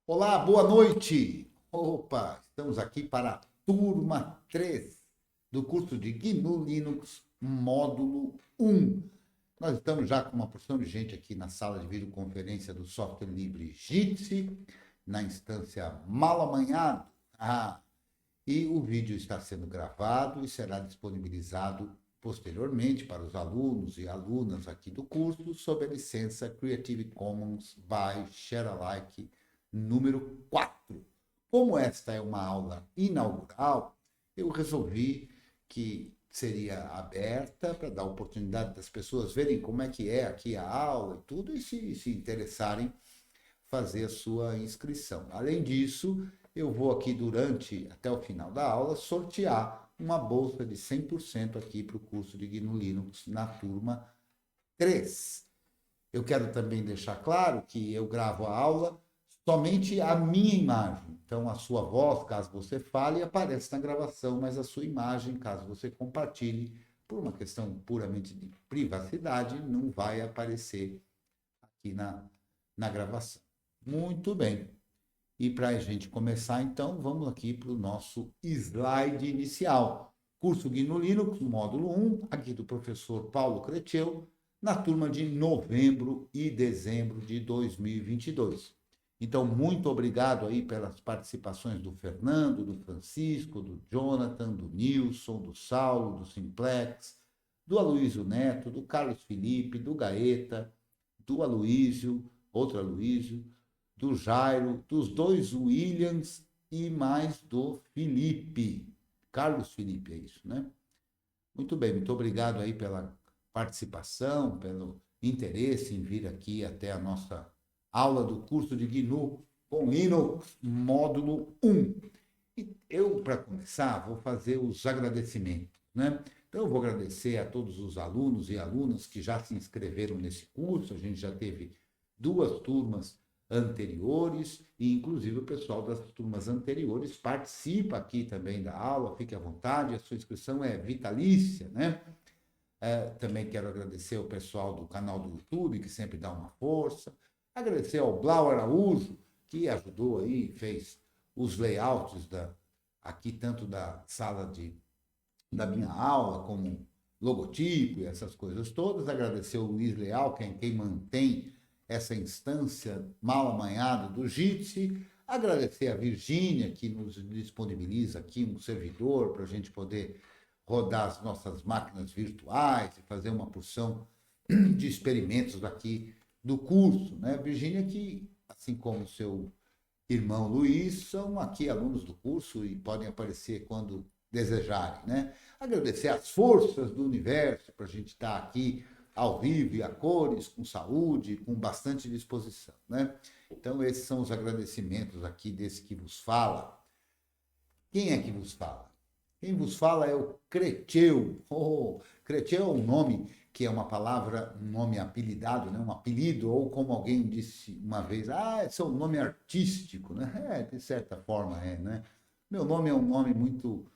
Olá, boa noite. Opa, estamos aqui para a turma 3 do curso de GNU Linux, módulo 1. Nós estamos já com uma porção de gente aqui na sala de videoconferência do software livre Jitsi, na instância mal amanhado. E o vídeo está sendo gravado e será disponibilizado posteriormente para os alunos e alunas aqui do curso sob a licença Creative Commons by Share Alike número 4. Como esta é uma aula inaugural, eu resolvi que seria aberta para dar oportunidade das pessoas verem como é que é aqui a aula e tudo, e se interessarem, fazer a sua inscrição. Além disso, eu vou aqui durante, até o final da aula, sortear uma bolsa de 100% aqui para o curso de GNU Linux na turma 3. Eu quero também deixar claro que eu gravo a aula somente a minha imagem. Então, a sua voz, caso você fale, aparece na gravação, mas a sua imagem, caso você compartilhe, por uma questão puramente de privacidade, não vai aparecer aqui na gravação. Muito bem. E para a gente começar, então, vamos aqui para o nosso slide inicial. Curso GNU Linux, módulo 1, aqui do professor Paulo Creteu, na turma de novembro e dezembro de 2022. Então, muito obrigado aí pelas participações do Fernando, do Francisco, do Jonathan, do Nilson, do Saulo, do Simplex, do Aloísio Neto, do Carlos Felipe, do Gaeta, do Aloísio, outro Aloísio, do Jairo, dos dois Williams e mais do Felipe. Carlos Felipe, é isso, né? Muito bem, muito obrigado aí pela participação, pelo interesse em vir aqui até a nossa aula do curso de GNU com Linux, módulo 1. E eu, para começar, vou fazer os agradecimentos, né? Então, eu vou agradecer a todos os alunos e alunas que já se inscreveram nesse curso. A gente já teve duas turmas anteriores e, inclusive, o pessoal das turmas anteriores participa aqui também da aula. Fique à vontade, a sua inscrição é vitalícia, né? Também quero agradecer ao pessoal do canal do YouTube, que sempre dá uma força. Agradecer ao Blau Araújo, que ajudou aí, fez os layouts aqui, tanto da sala da minha aula, como logotipo e essas coisas todas. Agradecer ao Luiz Leal, que é quem mantém essa instância mal amanhada do Jitsi. Agradecer a Virgínia, que nos disponibiliza aqui um servidor para a gente poder rodar as nossas máquinas virtuais e fazer uma porção de experimentos aqui do curso, né? Virgínia, que, assim como seu irmão Luiz, são aqui alunos do curso e podem aparecer quando desejarem, né? Agradecer as forças do universo para a gente estar aqui ao vivo e a cores, com saúde, com bastante disposição, né? Então, esses são os agradecimentos aqui desse que vos fala. Quem é que vos fala? Quem vos fala é o Creteu. Creteu é um nome que é uma palavra, um nome apelidado, né? Um apelido, ou como alguém disse uma vez, esse é um nome artístico, né? De certa forma é, né? Meu nome é um nome muito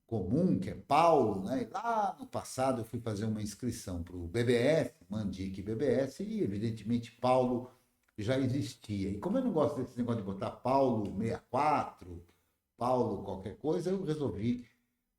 comum, que é Paulo, né? E lá no passado eu fui fazer uma inscrição para o BBS, Mandic BBS, e evidentemente Paulo já existia. E como eu não gosto desse negócio de botar Paulo 64, Paulo qualquer coisa, eu resolvi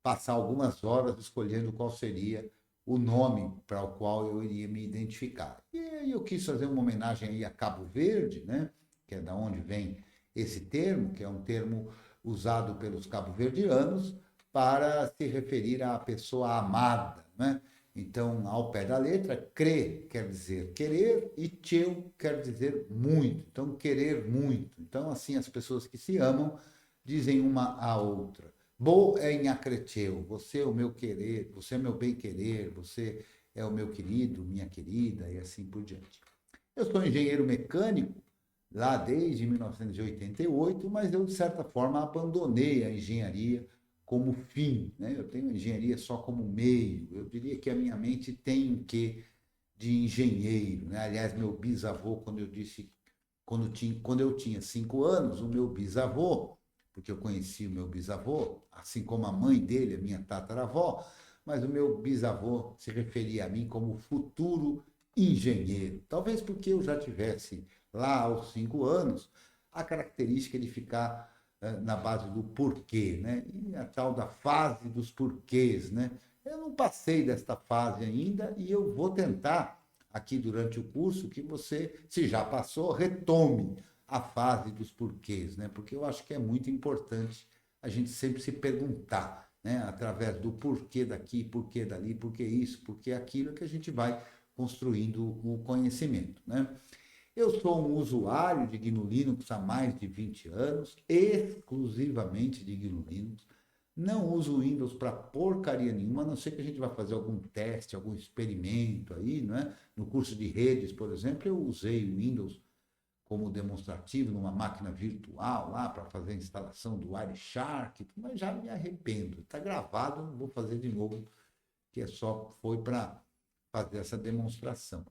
passar algumas horas escolhendo qual seria o nome para o qual eu iria me identificar. E aí eu quis fazer uma homenagem aí a Cabo Verde, né? Que é da onde vem esse termo, que é um termo usado pelos cabo-verdianos para se referir à pessoa amada, né? Então, ao pé da letra, cre quer dizer querer e teu quer dizer muito. Então, querer muito. Então, assim, as pessoas que se amam dizem uma à outra. Bo é em acreteu, você é o meu querer, você é meu bem querer, você é o meu querido, minha querida, e assim por diante. Eu sou engenheiro mecânico lá desde 1988, mas eu, de certa forma, abandonei a engenharia como fim, né? Eu tenho a engenharia só como meio. Eu diria que a minha mente tem um quê de engenheiro, né? Aliás, meu bisavô, quando eu tinha 5 anos, o meu bisavô, porque eu conheci o meu bisavô, assim como a mãe dele, a minha tataravó, mas o meu bisavô se referia a mim como futuro engenheiro. Talvez porque eu já tivesse lá aos 5 anos a característica de ficar na base do porquê, né? E a tal da fase dos porquês, né? Eu não passei desta fase ainda e eu vou tentar, aqui durante o curso, que você, se já passou, retome a fase dos porquês, né? Porque eu acho que é muito importante a gente sempre se perguntar, né? Através do porquê daqui, porquê dali, porquê isso, porquê aquilo, que a gente vai construindo o conhecimento, né? Eu sou um usuário de GNU Linux há mais de 20 anos, exclusivamente de GNU Linux. Não uso o Windows para porcaria nenhuma, a não ser que a gente vá fazer algum teste, algum experimento aí, né? No curso de redes, por exemplo, eu usei o Windows como demonstrativo numa máquina virtual lá para fazer a instalação do Wireshark, mas já me arrependo. Está gravado, não vou fazer de novo, que foi para fazer essa demonstração.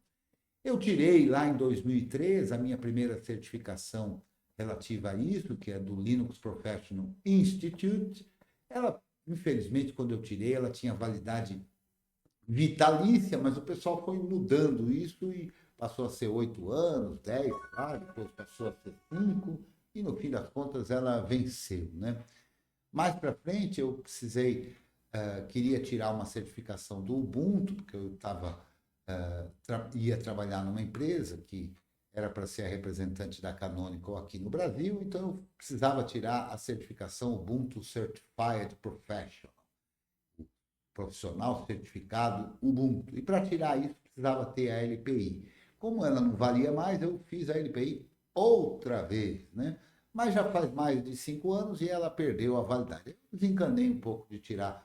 Eu tirei lá em 2003 a minha primeira certificação relativa a isso, que é do Linux Professional Institute. Ela, infelizmente, quando eu tirei, ela tinha validade vitalícia, mas o pessoal foi mudando isso e passou a ser 8 anos, 10, depois passou a ser 5, e no fim das contas ela venceu, né? Mais para frente eu queria tirar uma certificação do Ubuntu, porque eu ia trabalhar numa empresa que era para ser a representante da Canonical aqui no Brasil, então eu precisava tirar a certificação Ubuntu Certified Profissional Certificado Ubuntu. E para tirar isso, precisava ter a LPI. Como ela não valia mais, eu fiz a LPI outra vez, né? Mas já faz mais de 5 anos e ela perdeu a validade. Eu desencanei um pouco de tirar a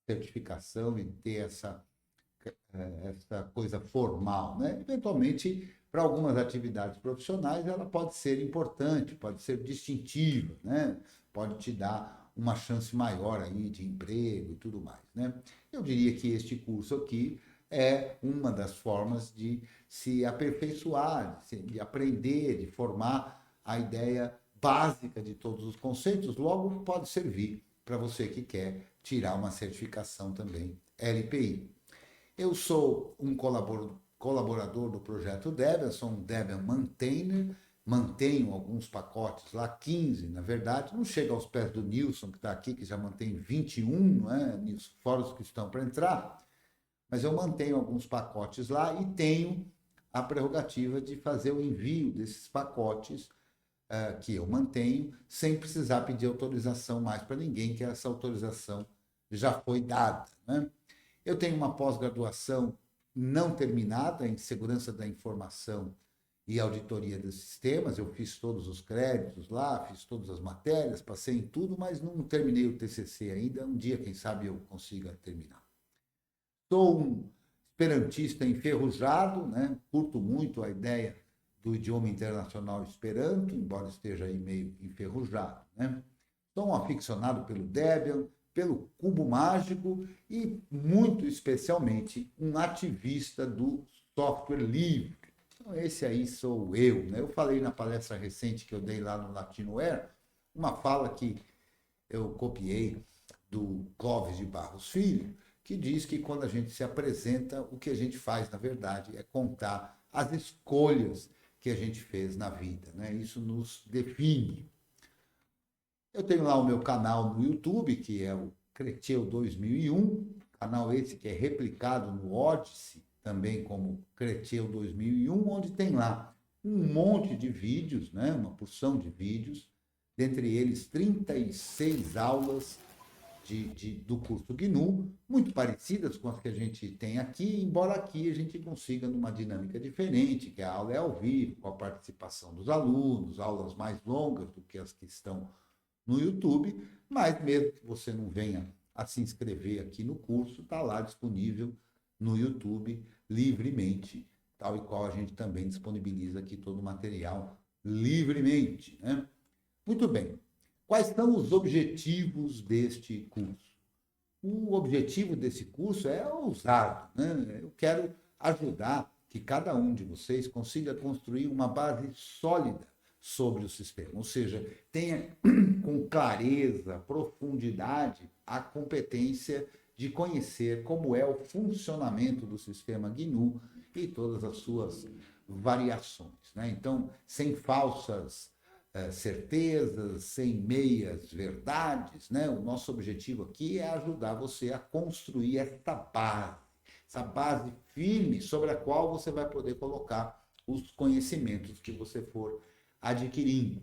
certificação e ter essa coisa formal, né? Eventualmente, para algumas atividades profissionais, ela pode ser importante, pode ser distintiva, né? Pode te dar uma chance maior aí de emprego e tudo mais, né? Eu diria que este curso aqui é uma das formas de se aperfeiçoar, de aprender, de formar a ideia básica de todos os conceitos. Logo, pode servir para você que quer tirar uma certificação também LPI. Eu sou um colaborador do projeto Debian, sou um Debian maintainer, mantenho alguns pacotes lá, 15 na verdade, não chega aos pés do Nilson, que está aqui, que já mantém 21, não é, Nilson? Fora os que estão para entrar, mas eu mantenho alguns pacotes lá e tenho a prerrogativa de fazer o envio desses pacotes que eu mantenho, sem precisar pedir autorização mais para ninguém, que essa autorização já foi dada, né? Eu tenho uma pós-graduação não terminada em segurança da informação e auditoria dos sistemas. Eu fiz todos os créditos lá, fiz todas as matérias, passei em tudo, mas não terminei o TCC ainda. Um dia, quem sabe, eu consiga terminar. Sou um esperantista enferrujado, né? Curto muito a ideia do idioma internacional Esperanto, embora esteja aí meio enferrujado, né? Sou um aficionado pelo Debian, pelo cubo mágico e, muito especialmente, um ativista do software livre. Então, esse aí sou eu, né? Eu falei na palestra recente que eu dei lá no Latinoware, uma fala que eu copiei do Clóvis de Barros Filho, que diz que quando a gente se apresenta, o que a gente faz, na verdade, é contar as escolhas que a gente fez na vida, né? Isso nos define. Eu tenho lá o meu canal no YouTube, que é o Creteu 2001, canal esse que é replicado no Odyssey, também como Creteu 2001, onde tem lá um monte de vídeos, né? Uma porção de vídeos, dentre eles 36 aulas do curso GNU, muito parecidas com as que a gente tem aqui, embora aqui a gente consiga numa dinâmica diferente, que a aula é ao vivo, com a participação dos alunos, aulas mais longas do que as que estão no YouTube, mas mesmo que você não venha a se inscrever aqui no curso, está lá disponível no YouTube livremente, tal e qual a gente também disponibiliza aqui todo o material livremente, né? Muito bem. Quais são os objetivos deste curso? O objetivo desse curso é ousado, né? Eu quero ajudar que cada um de vocês consiga construir uma base sólida sobre o sistema, ou seja, tenha com clareza, profundidade, a competência de conhecer como é o funcionamento do sistema GNU e todas as suas variações, né? Então, sem falsas certezas, sem meias verdades, né? O nosso objetivo aqui é ajudar você a construir essa base firme sobre a qual você vai poder colocar os conhecimentos que você for adquirindo.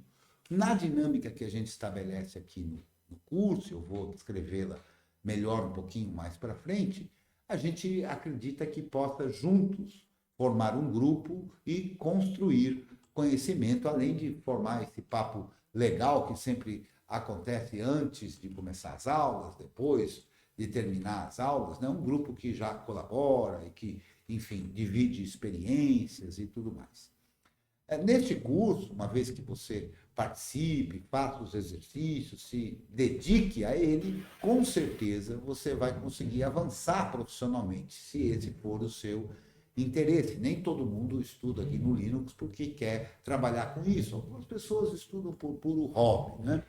Na dinâmica que a gente estabelece aqui no curso, eu vou descrevê-la melhor um pouquinho mais para frente, a gente acredita que possa juntos formar um grupo e construir conhecimento, além de formar esse papo legal que sempre acontece antes de começar as aulas, depois de terminar as aulas, né? Um grupo que já colabora e que, enfim, divide experiências e tudo mais. Neste curso, uma vez que você participe, faça os exercícios, se dedique a ele, com certeza você vai conseguir avançar profissionalmente, se esse for o seu interesse. Nem todo mundo estuda aqui no Linux porque quer trabalhar com isso. Algumas pessoas estudam por puro hobby, né?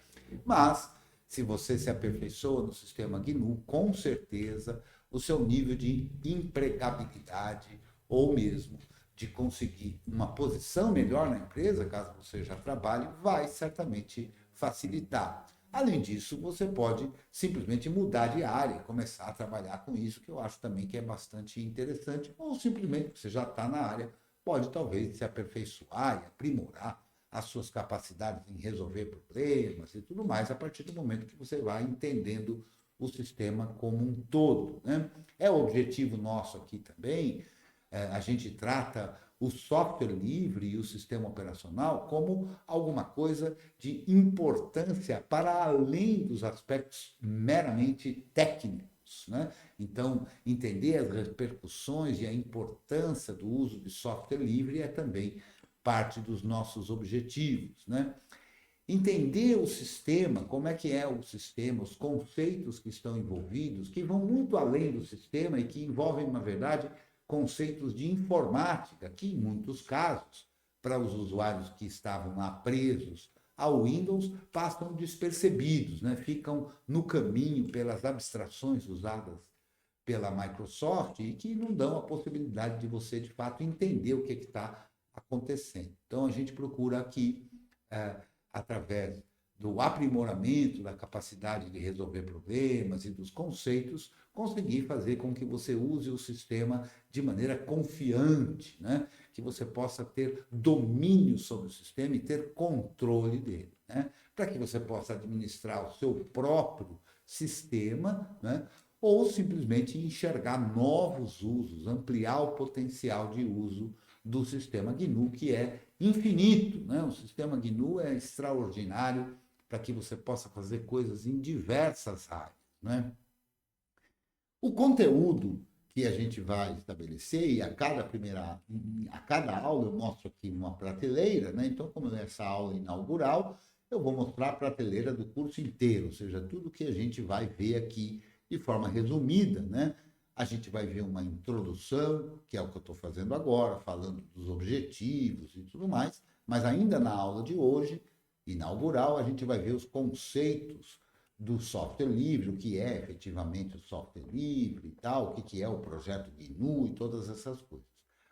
Mas, se você se aperfeiçoa no sistema GNU, com certeza o seu nível de empregabilidade ou mesmo de conseguir uma posição melhor na empresa, caso você já trabalhe, vai certamente facilitar. Além disso, você pode simplesmente mudar de área e começar a trabalhar com isso, que eu acho também que é bastante interessante, ou simplesmente você já está na área, pode talvez se aperfeiçoar e aprimorar as suas capacidades em resolver problemas e tudo mais, a partir do momento que você vai entendendo o sistema como um todo, né? É o objetivo nosso aqui também. A gente trata o software livre e o sistema operacional como alguma coisa de importância para além dos aspectos meramente técnicos, né? Então, entender as repercussões e a importância do uso de software livre é também parte dos nossos objetivos, né? Entender o sistema, como é que é o sistema, os conceitos que estão envolvidos, que vão muito além do sistema e que envolvem, na verdade, conceitos de informática, que em muitos casos, para os usuários que estavam lá presos ao Windows, passam despercebidos, né? Ficam no caminho pelas abstrações usadas pela Microsoft e que não dão a possibilidade de você, de fato, entender o que está acontecendo. Então, a gente procura aqui, através do aprimoramento da capacidade de resolver problemas e dos conceitos, conseguir fazer com que você use o sistema de maneira confiante, né? Que você possa ter domínio sobre o sistema e ter controle dele, né? Para que você possa administrar o seu próprio sistema, né? Ou simplesmente enxergar novos usos, ampliar o potencial de uso do sistema GNU, que é infinito, né? O sistema GNU é extraordinário para que você possa fazer coisas em diversas áreas, né? O conteúdo que a gente vai estabelecer, e a cada aula eu mostro aqui uma prateleira, né? Então, como nessa aula inaugural, eu vou mostrar a prateleira do curso inteiro, ou seja, tudo que a gente vai ver aqui de forma resumida, né? A gente vai ver uma introdução, que é o que eu estou fazendo agora, falando dos objetivos e tudo mais, mas ainda na aula de hoje, inaugural, a gente vai ver os conceitos do software livre, o que é efetivamente o software livre e tal, o que é o projeto GNU e todas essas coisas.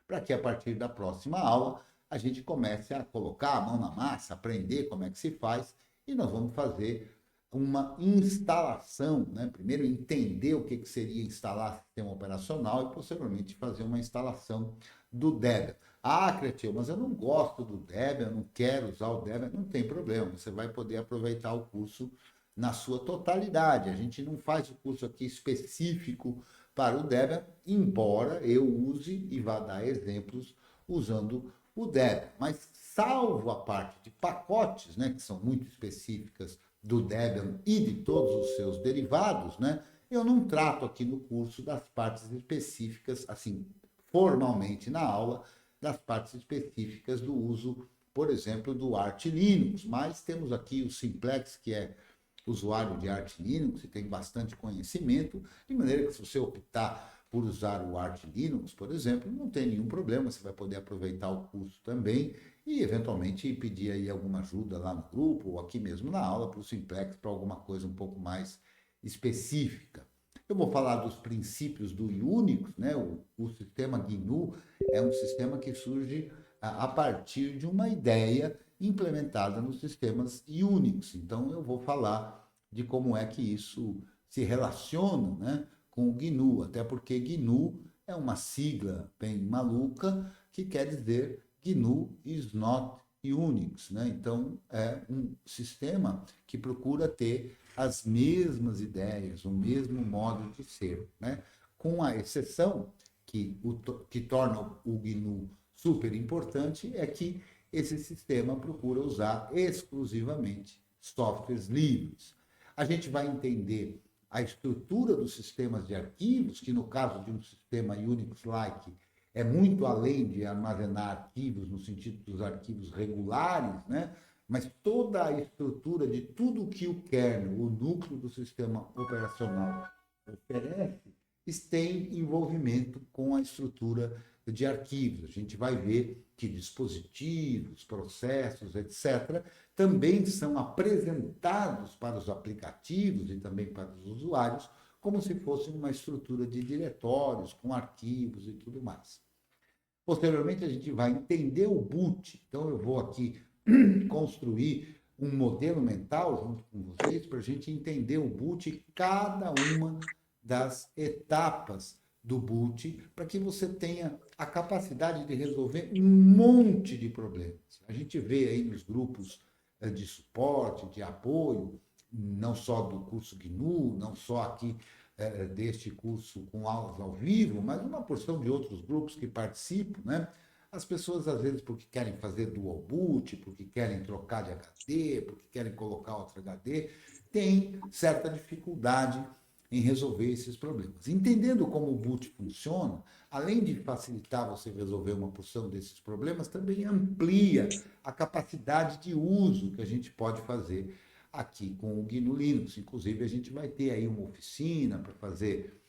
Para que a partir da próxima aula a gente comece a colocar a mão na massa, aprender como é que se faz, e nós vamos fazer uma instalação, né? Primeiro entender o que seria instalar sistema operacional e posteriormente fazer uma instalação do Debian. Ah, Cretil, mas eu não gosto do Debian, eu não quero usar o Debian. Não tem problema, você vai poder aproveitar o curso na sua totalidade. A gente não faz o curso aqui específico para o Debian, embora eu use e vá dar exemplos usando o Debian. Mas salvo a parte de pacotes, né, que são muito específicas do Debian e de todos os seus derivados, né, eu não trato aqui no curso das partes específicas, assim, formalmente na aula, das partes específicas do uso, por exemplo, do Arch Linux. Mas temos aqui o Simplex, que é usuário de Arch Linux e tem bastante conhecimento, de maneira que se você optar por usar o Arch Linux, por exemplo, não tem nenhum problema, você vai poder aproveitar o curso também e, eventualmente, pedir aí alguma ajuda lá no grupo ou aqui mesmo na aula para o Simplex, para alguma coisa um pouco mais específica. Eu vou falar dos princípios do Unix, né? O sistema GNU é um sistema que surge a partir de uma ideia implementada nos sistemas Unix. Então, eu vou falar de como é que isso se relaciona, né, com o GNU, até porque GNU é uma sigla bem maluca que quer dizer GNU is not Unix, né? Então, é um sistema que procura ter as mesmas ideias, o mesmo modo de ser, né? Com a exceção que torna o GNU super importante é que esse sistema procura usar exclusivamente softwares livres. A gente vai entender a estrutura dos sistemas de arquivos, que no caso de um sistema Unix-like é muito além de armazenar arquivos no sentido dos arquivos regulares, né? Mas toda a estrutura de tudo que o kernel, o núcleo do sistema operacional oferece, tem envolvimento com a estrutura de arquivos. A gente vai ver que dispositivos, processos, etc., também são apresentados para os aplicativos e também para os usuários como se fosse uma estrutura de diretórios, com arquivos e tudo mais. Posteriormente, a gente vai entender o boot. Então, eu vou aqui construir um modelo mental junto com vocês para a gente entender o boot e cada uma das etapas do boot, para que você tenha a capacidade de resolver um monte de problemas. A gente vê aí nos grupos de suporte, de apoio, não só do curso GNU, não só aqui deste curso com aulas ao vivo, mas uma porção de outros grupos que participam, né? As pessoas, às vezes, porque querem fazer dual boot, porque querem trocar de HD, porque querem colocar outro HD, têm certa dificuldade em resolver esses problemas. Entendendo como o boot funciona, além de facilitar você resolver uma porção desses problemas, também amplia a capacidade de uso que a gente pode fazer aqui com o GNU Linux. Inclusive, a gente vai ter aí uma oficina para fazer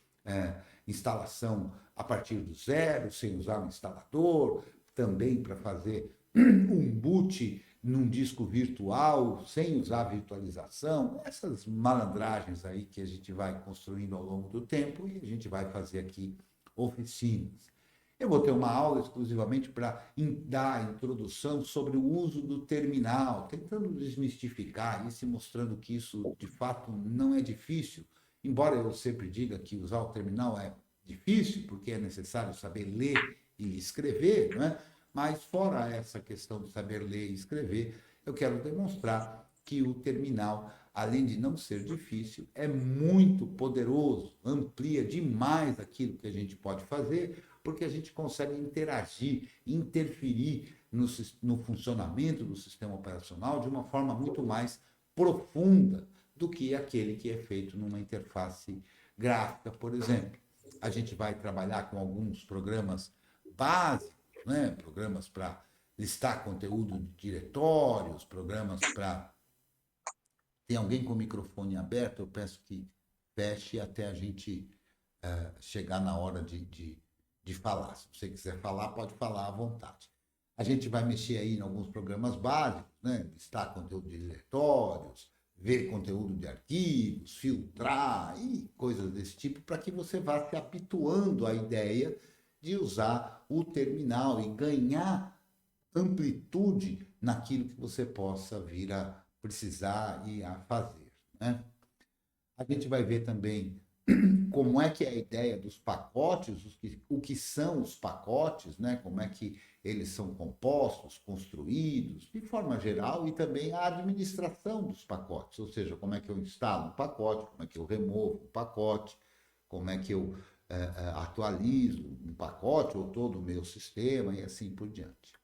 instalação a partir do zero, sem usar um instalador, também para fazer um boot num disco virtual, sem usar virtualização, essas malandragens aí que a gente vai construindo ao longo do tempo e a gente vai fazer aqui oficinas. Eu vou ter uma aula exclusivamente para dar a introdução sobre o uso do terminal, tentando desmistificar isso e mostrando que isso, de fato, não é difícil, embora eu sempre diga que usar o terminal é difícil, porque é necessário saber ler e escrever, não é? Mas, fora essa questão de saber ler e escrever, eu quero demonstrar que o terminal, além de não ser difícil, é muito poderoso, amplia demais aquilo que a gente pode fazer, porque a gente consegue interagir, interferir no funcionamento do sistema operacional de uma forma muito mais profunda do que aquele que é feito numa interface gráfica, por exemplo. A gente vai trabalhar com alguns programas básicos, né? Programas para listar conteúdo de diretórios, programas para... Tem alguém com o microfone aberto? Eu peço que feche até a gente chegar na hora de falar. Se você quiser falar, pode falar à vontade. A gente vai mexer aí em alguns programas básicos, né? Listar conteúdo de diretórios, ver conteúdo de arquivos, filtrar e coisas desse tipo, para que você vá se habituando à ideia de usar o terminal e ganhar amplitude naquilo que você possa vir a precisar e a fazer, né? A gente vai ver também como é que é a ideia dos pacotes, o que são os pacotes, né? Como é que eles são compostos, construídos, de forma geral, e também a administração dos pacotes, ou seja, como é que eu instalo um pacote, como é que eu removo um pacote, como é que eu atualizo um pacote ou todo o meu sistema e assim por diante.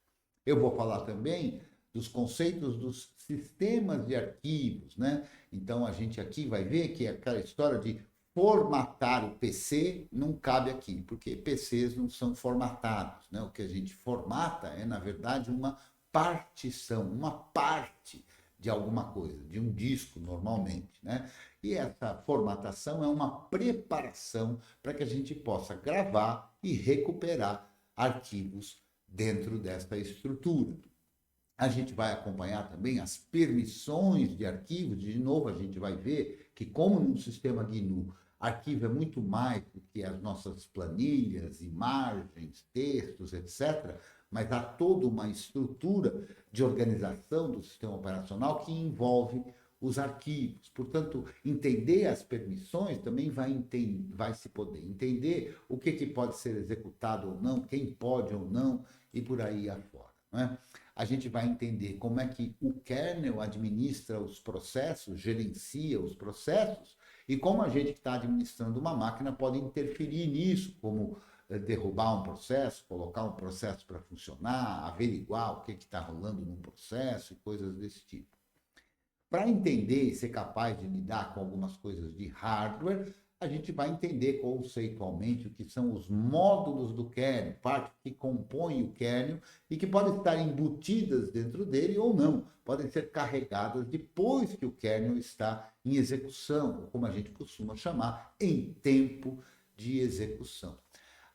Eu vou falar também dos conceitos dos sistemas de arquivos, né? Então, a gente aqui vai ver que aquela história de formatar o PC não cabe aqui, porque PCs não são formatados, né? O que a gente formata é, na verdade, uma partição, uma parte de alguma coisa, de um disco, normalmente, né? E essa formatação é uma preparação para que a gente possa gravar e recuperar arquivos dentro desta estrutura. A gente vai acompanhar também as permissões de arquivos, de novo a gente vai ver que, como no sistema GNU, arquivo é muito mais do que as nossas planilhas, imagens, textos, etc., mas há toda uma estrutura de organização do sistema operacional que envolve os arquivos. Portanto, entender as permissões também vai se poder entender o que pode ser executado ou não, quem pode ou não, e por aí afora. Não é? A gente vai entender como é que o kernel administra os processos, gerencia os processos, e como a gente que está administrando uma máquina pode interferir nisso, como derrubar um processo, colocar um processo para funcionar, averiguar o que está rolando num processo e coisas desse tipo. Para entender e ser capaz de lidar com algumas coisas de hardware, a gente vai entender conceitualmente o que são os módulos do kernel, parte que compõe o kernel e que podem estar embutidas dentro dele ou não, podem ser carregadas depois que o kernel está em execução, ou como a gente costuma chamar, em tempo de execução.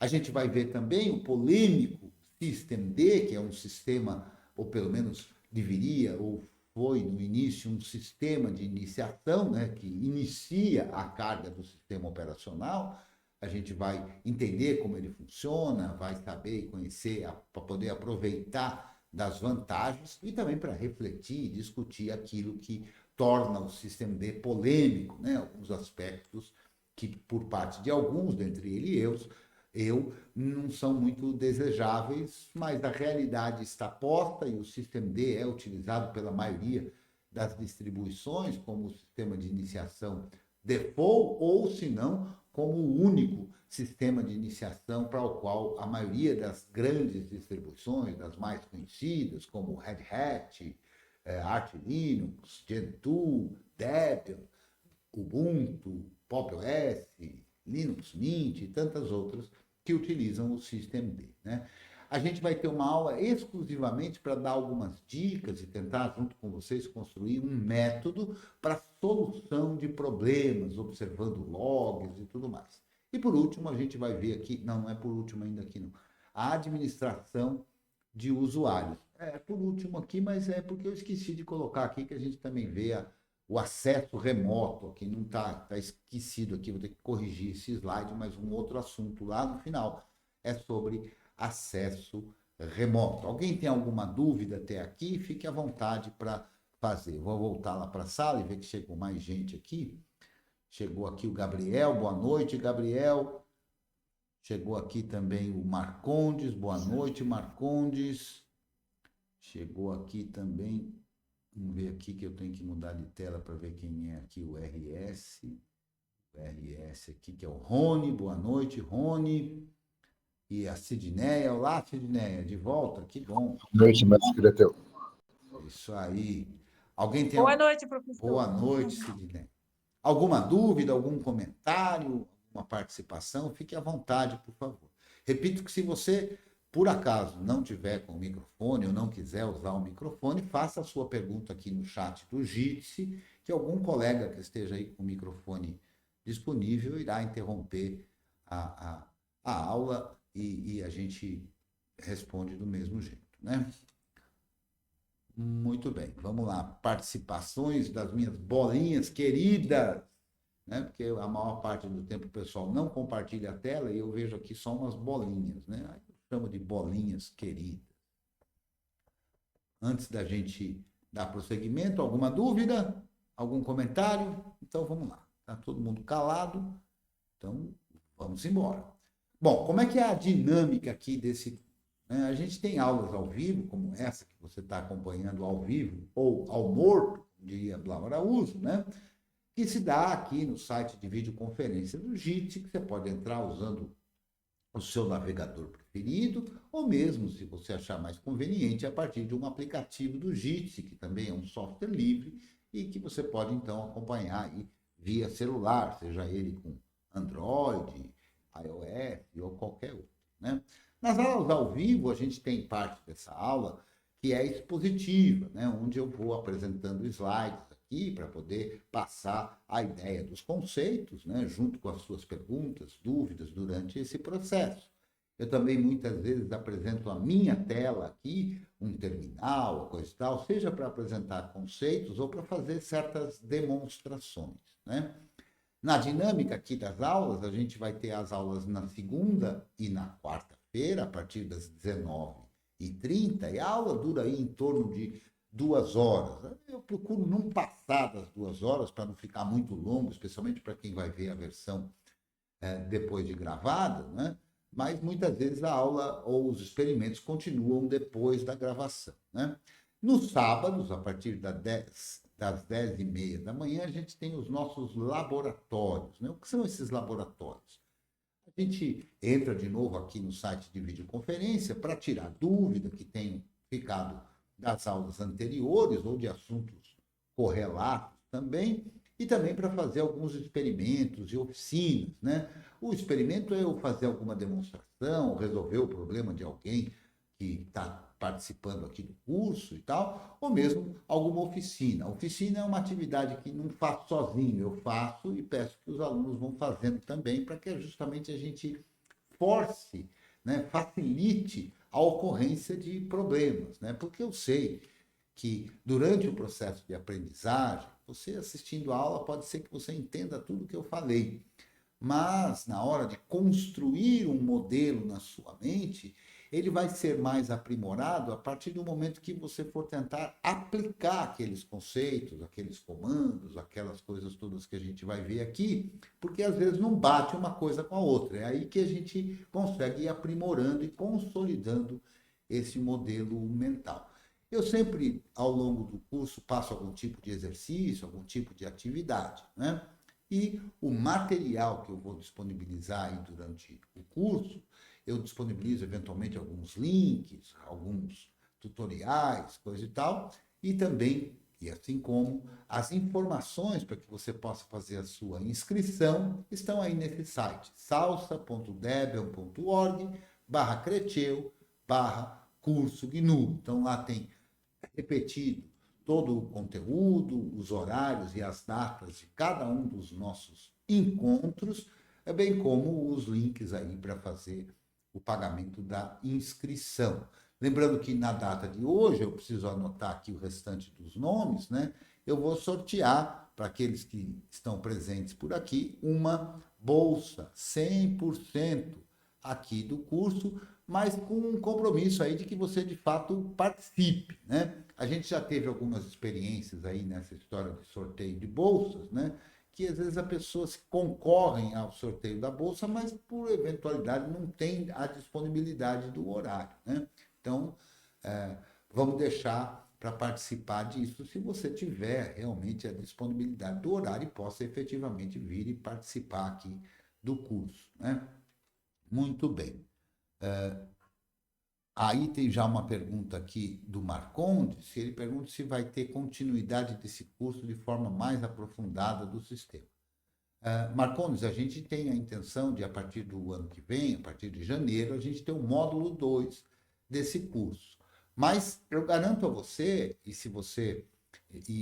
A gente vai ver também o polêmico systemd, que é um sistema, ou pelo menos deveria, ou foi no início um sistema de iniciação, né, que inicia a carga do sistema operacional. A gente vai entender como ele funciona, vai saber e conhecer para poder aproveitar das vantagens e também para refletir e discutir aquilo que torna o systemd polêmico, né, alguns aspectos que, por parte de alguns, dentre eles eu, não são muito desejáveis, mas a realidade está posta e o systemd é utilizado pela maioria das distribuições como o sistema de iniciação default, ou se não, como o único sistema de iniciação para o qual a maioria das grandes distribuições, das mais conhecidas, como Red Hat, Arch Linux, Gentoo, Debian, Ubuntu, Pop! OS, Linux Mint e tantas outras, que utilizam o systemd, né? A gente vai ter uma aula exclusivamente para dar algumas dicas e tentar, junto com vocês, construir um método para solução de problemas, observando logs e tudo mais. E por último, a gente vai ver aqui, não é por último ainda aqui não, a administração de usuários. É por último aqui, mas é porque eu esqueci de colocar aqui que a gente também vê o acesso remoto, aqui não está esquecido aqui, vou ter que corrigir esse slide, mas um outro assunto lá no final é sobre acesso remoto. Alguém tem alguma dúvida até aqui? Fique à vontade para fazer. Vou voltar lá para a sala e ver que chegou mais gente aqui. Chegou aqui o Gabriel, boa noite, Gabriel. Chegou aqui também o Marcondes, boa noite, Marcondes. Chegou aqui também. Vamos ver aqui que eu tenho que mudar de tela para ver quem é aqui o RS. O RS aqui, que é o Rony. Boa noite, Rony. E a Sidneia. Olá, Sidneia. De volta? Que bom. Boa noite, mestre Creteu. Isso aí. Alguém tem... Boa noite, professor. Boa noite, Sidneia. Alguma dúvida, algum comentário, alguma participação? Fique à vontade, por favor. Repito que se você, por acaso, não tiver com o microfone ou não quiser usar o microfone, faça a sua pergunta aqui no chat do Jitsi, que algum colega que esteja aí com o microfone disponível irá interromper a aula e a gente responde do mesmo jeito, né? Muito bem, vamos lá. Participações das minhas bolinhas queridas, né? Porque a maior parte do tempo o pessoal não compartilha a tela e eu vejo aqui só umas bolinhas, né? Eu chamo de bolinhas queridas. Antes da gente dar prosseguimento, alguma dúvida? Algum comentário? Então vamos lá. Está todo mundo calado, então vamos embora. Bom, como é que é a dinâmica aqui desse... A gente tem aulas ao vivo, como essa que você está acompanhando ao vivo, ou ao morto, diria Blau Araújo, né? Que se dá aqui no site de videoconferência do Jitsi, que você pode entrar usando o seu navegador preferido, ou mesmo, se você achar mais conveniente, a partir de um aplicativo do Jitsi, que também é um software livre, e que você pode, então, acompanhar aí via celular, seja ele com Android, iOS ou qualquer outro, né? Nas aulas ao vivo, a gente tem parte dessa aula que é expositiva, né? Onde eu vou apresentando slides aqui para poder passar a ideia dos conceitos, né? Junto com as suas perguntas, dúvidas durante esse processo. Eu também muitas vezes apresento a minha tela aqui, um terminal, coisa e tal, seja para apresentar conceitos ou para fazer certas demonstrações, né? Na dinâmica aqui das aulas, a gente vai ter as aulas na segunda e na quarta-feira, a partir das 19h30, 7h30, e a aula dura aí em torno de 2 horas. Eu procuro não passar das 2 horas para não ficar muito longo, especialmente para quem vai ver a versão depois de gravada, né? Mas muitas vezes a aula ou os experimentos continuam depois da gravação, né? Nos sábados, a partir das 10h30 da manhã, a gente tem os nossos laboratórios, né? O que são esses laboratórios? A gente entra de novo aqui no site de videoconferência para tirar dúvida que tenham ficado das aulas anteriores ou de assuntos correlatos também, e também para fazer alguns experimentos e oficinas, né? O experimento é eu fazer alguma demonstração, resolver o problema de alguém que está participando aqui do curso e tal, ou mesmo alguma oficina. A oficina é uma atividade que não faço sozinho, eu faço e peço que os alunos vão fazendo também, para que justamente a gente force, né, facilite a ocorrência de problemas, né? Porque eu sei que durante o processo de aprendizagem, você assistindo a aula, pode ser que você entenda tudo que eu falei, mas na hora de construir um modelo na sua mente, ele vai ser mais aprimorado a partir do momento que você for tentar aplicar aqueles conceitos, aqueles comandos, aquelas coisas todas que a gente vai ver aqui, porque às vezes não bate uma coisa com a outra. É aí que a gente consegue ir aprimorando e consolidando esse modelo mental. Eu sempre, ao longo do curso, passo algum tipo de exercício, algum tipo de atividade, né? E o material que eu vou disponibilizar aí durante o curso, eu disponibilizo eventualmente alguns links, alguns tutoriais, coisa e tal, e também, e assim como as informações para que você possa fazer a sua inscrição, estão aí nesse site, salsa.debian.org/creteu/curso GNU. Então lá tem repetido todo o conteúdo, os horários e as datas de cada um dos nossos encontros, bem como os links aí para fazer o pagamento da inscrição. Lembrando que na data de hoje, eu preciso anotar aqui o restante dos nomes, né? Eu vou sortear para aqueles que estão presentes por aqui uma bolsa 100% aqui do curso, mas com um compromisso aí de que você de fato participe, né? A gente já teve algumas experiências aí nessa história de sorteio de bolsas, né? Que às vezes as pessoas concorrem ao sorteio da bolsa, mas por eventualidade não tem a disponibilidade do horário, né? Então, vamos deixar para participar disso se você tiver realmente a disponibilidade do horário e possa efetivamente vir e participar aqui do curso, né? Muito bem. Aí tem já uma pergunta aqui do Marcondes, ele pergunta se vai ter continuidade desse curso de forma mais aprofundada do sistema. Marcondes, a gente tem a intenção de, a partir do ano que vem, a partir de janeiro, a gente ter o módulo 2 desse curso. Mas eu garanto a você, e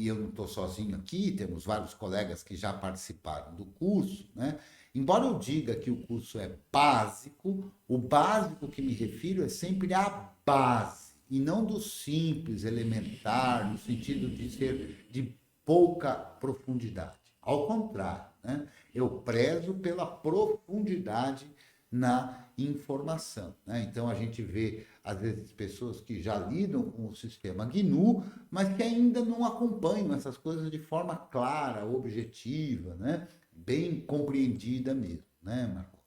eu não estou sozinho aqui, temos vários colegas que já participaram do curso, né? Embora eu diga que o curso é básico, o básico que me refiro é sempre a base, e não do simples, elementar, no sentido de ser de pouca profundidade. Ao contrário, né? Eu prezo pela profundidade na informação, né? Então a gente vê, às vezes, pessoas que já lidam com o sistema GNU, mas que ainda não acompanham essas coisas de forma clara, objetiva, né? Bem compreendida mesmo, né, Marcos?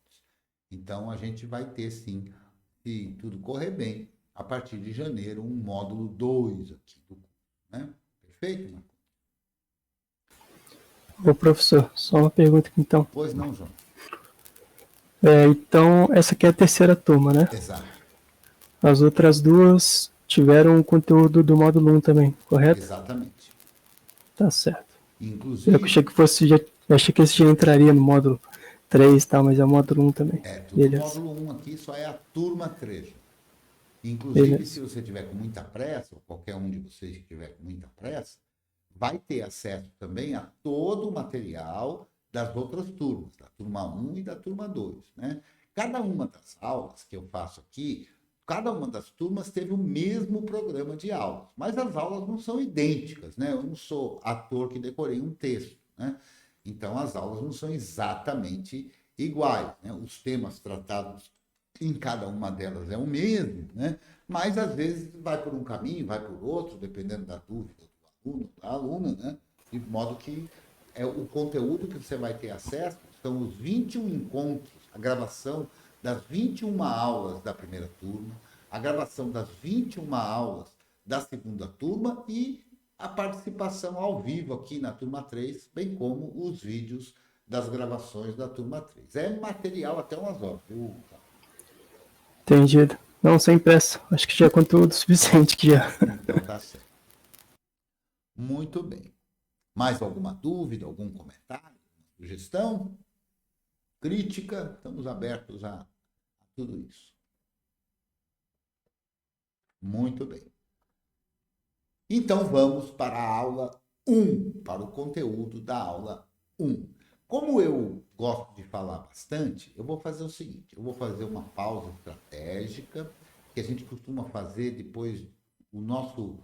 Então a gente vai ter, sim, se tudo correr bem, a partir de janeiro, um módulo 2 aqui do curso, né? Perfeito, Marcos? Ô, professor, só uma pergunta aqui então. Pois não, João? Então, essa aqui é a terceira turma, né? Exato. As outras duas tiveram o conteúdo do módulo 1 também, correto? Exatamente. Tá certo. Eu Inclusive, achei que fosse achei que esse já entraria no módulo 3 e tal, mas é o módulo 1 também. tudo Beleza. módulo 1 aqui, só é a turma 3. Inclusive, se Beleza. você tiver com muita pressa, ou qualquer um de vocês que tiver com muita pressa, vai ter acesso também a todo o material das outras turmas, da turma 1 e da turma 2, né? Cada uma das aulas que eu faço aqui, cada uma das turmas teve o mesmo programa de aulas, mas as aulas não são idênticas, né? Eu não sou ator que decorei um texto, né? Então, as aulas não são exatamente iguais, né? Os temas tratados em cada uma delas é o mesmo, né? Mas, às vezes, vai por um caminho, vai por outro, dependendo da dúvida do aluno, da aluna, né? De modo que o conteúdo que você vai ter acesso são os 21 encontros, a gravação das 21 aulas da primeira turma, a gravação das 21 aulas da segunda turma e a participação ao vivo aqui na turma 3, bem como os vídeos das gravações da turma 3. É material até umas horas, viu? Entendido. Não, sem pressa. Acho que já é conteúdo suficiente que já. Então tá certo. Muito bem. Mais alguma dúvida, algum comentário, sugestão, crítica? Estamos abertos a tudo isso. Muito bem. Então vamos para a aula 1, para o conteúdo da aula 1. Como eu gosto de falar bastante, eu vou fazer o seguinte, eu vou fazer uma pausa estratégica, que a gente costuma fazer depois, o nosso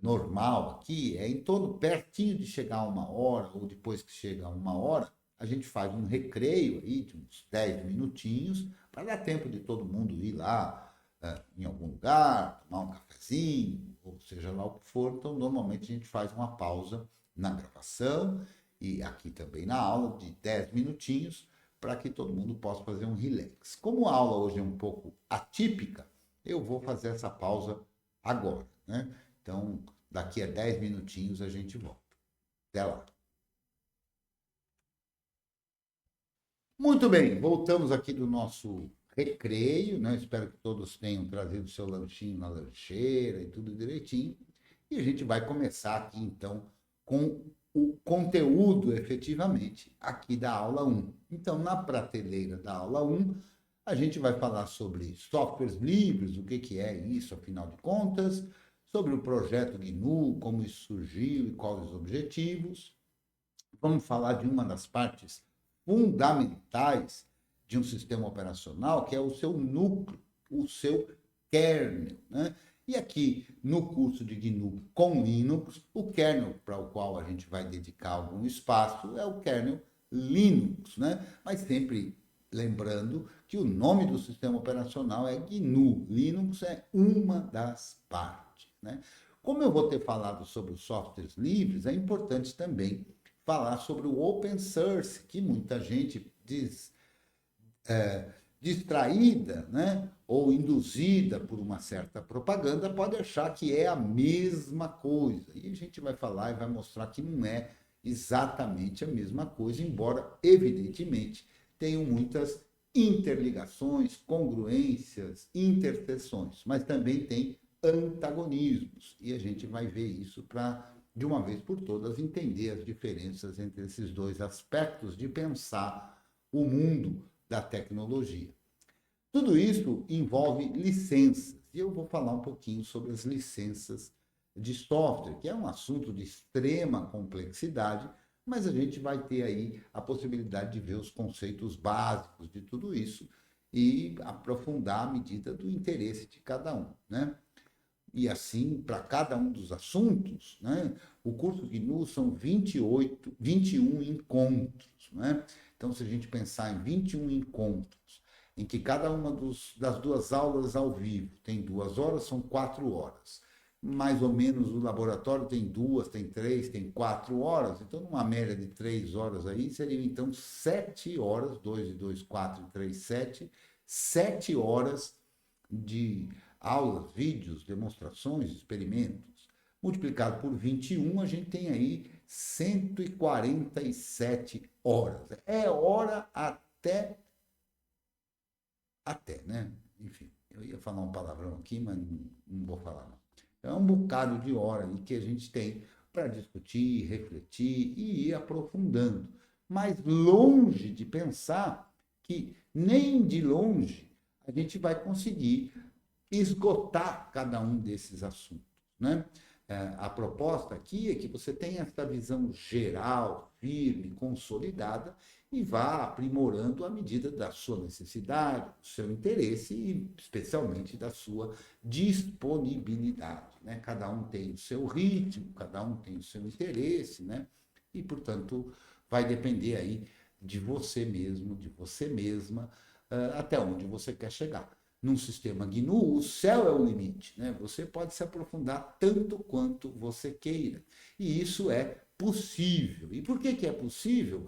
normal aqui é em torno, pertinho de chegar a 1 hora, ou depois que chega a 1 hora, a gente faz um recreio aí de uns 10 minutinhos, para dar tempo de todo mundo ir lá em algum lugar, tomar um cafezinho, ou seja lá o que for. Então, normalmente a gente faz uma pausa na gravação e aqui também na aula de 10 minutinhos, para que todo mundo possa fazer um relax. Como a aula hoje é um pouco atípica, eu vou fazer essa pausa agora, né? Então, daqui a 10 minutinhos a gente volta. Até lá. Muito bem, voltamos aqui do nosso recreio, né? Espero que todos tenham trazido seu lanchinho na lancheira e tudo direitinho. E a gente vai começar aqui, então, com o conteúdo, efetivamente, aqui da aula 1. Então, na prateleira da aula 1, a gente vai falar sobre softwares livres, o que é isso, afinal de contas, sobre o projeto GNU, como isso surgiu e quais os objetivos. Vamos falar de uma das partes fundamentais de um sistema operacional, que é o seu núcleo, o seu kernel, né? E aqui no curso de GNU com Linux, o kernel para o qual a gente vai dedicar algum espaço é o kernel Linux, né? Mas sempre lembrando que o nome do sistema operacional é GNU. Linux é uma das partes, né? Como eu vou ter falado sobre os softwares livres, é importante também falar sobre o open source, que muita gente distraída, né, ou induzida por uma certa propaganda, pode achar que é a mesma coisa. E a gente vai falar e vai mostrar que não é exatamente a mesma coisa, embora, evidentemente, tenham muitas interligações, congruências, interseções, mas também tem antagonismos. E a gente vai ver isso para, de uma vez por todas, entender as diferenças entre esses dois aspectos de pensar o mundo da tecnologia. Tudo isso envolve licenças, e eu vou falar um pouquinho sobre as licenças de software, que é um assunto de extrema complexidade, mas a gente vai ter aí a possibilidade de ver os conceitos básicos de tudo isso e aprofundar à medida do interesse de cada um, né? E assim, para cada um dos assuntos, né, o curso GNU são 21 encontros, né? Então, se a gente pensar em 21 encontros, em que cada uma das duas aulas ao vivo tem 2 horas, são 4 horas. Mais ou menos o laboratório tem 2, tem 3, tem 4 horas. Então, numa média de 3 horas aí, seriam então 7 horas, 2 e 2, 4 e 3, 7, 7 horas de aulas, vídeos, demonstrações, experimentos. Multiplicado por 21, a gente tem aí 147 horas. É hora até, né? Enfim, eu ia falar um palavrão aqui, mas não vou falar não. É um bocado de hora aí que a gente tem para discutir, refletir e ir aprofundando. Mas longe de pensar que nem de longe a gente vai conseguir esgotar cada um desses assuntos, né? A proposta aqui é que você tenha essa visão geral, firme, consolidada e vá aprimorando à medida da sua necessidade, do seu interesse e especialmente da sua disponibilidade, né? Cada um tem o seu ritmo, cada um tem o seu interesse, né? E, portanto, vai depender aí de você mesmo, de você mesma, até onde você quer chegar. num sistema GNU, o céu é o limite, né? Você pode se aprofundar tanto quanto você queira. E isso é possível. E por que é possível?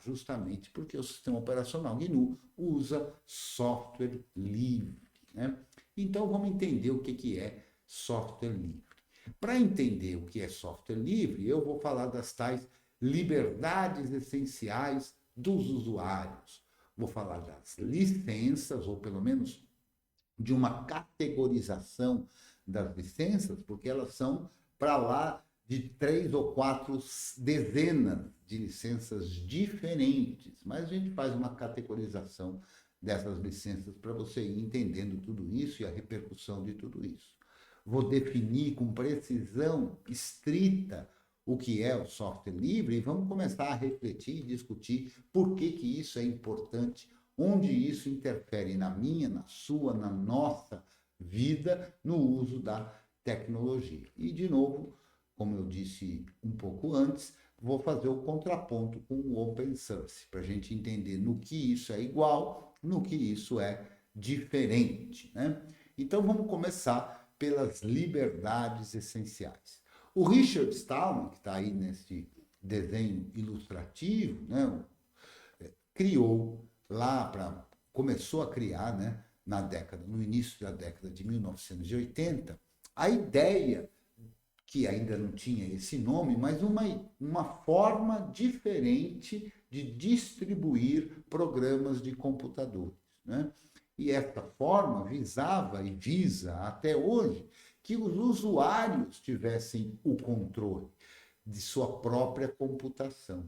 Justamente porque o sistema operacional GNU usa software livre, né? Então vamos entender o que é software livre. Para entender o que é software livre, eu vou falar das tais liberdades essenciais dos usuários. Vou falar das licenças, ou pelo menos de uma categorização das licenças, porque elas são para lá de 3 ou 4 dezenas de licenças diferentes. Mas a gente faz uma categorização dessas licenças para você ir entendendo tudo isso e a repercussão de tudo isso. Vou definir com precisão estrita o que é o software livre e vamos começar a refletir e discutir por que isso é importante, onde isso interfere na minha, na sua, na nossa vida, no uso da tecnologia. E, de novo, como eu disse um pouco antes, vou fazer o contraponto com o open source, para a gente entender no que isso é igual, no que isso é diferente, né? Então, vamos começar pelas liberdades essenciais. O Richard Stallman, que está aí nesse desenho ilustrativo, né, criou começou a criar, né, no início da década de 1980, a ideia, que ainda não tinha esse nome, mas uma forma diferente de distribuir programas de computadores, né? E esta forma visava e visa até hoje que os usuários tivessem o controle de sua própria computação.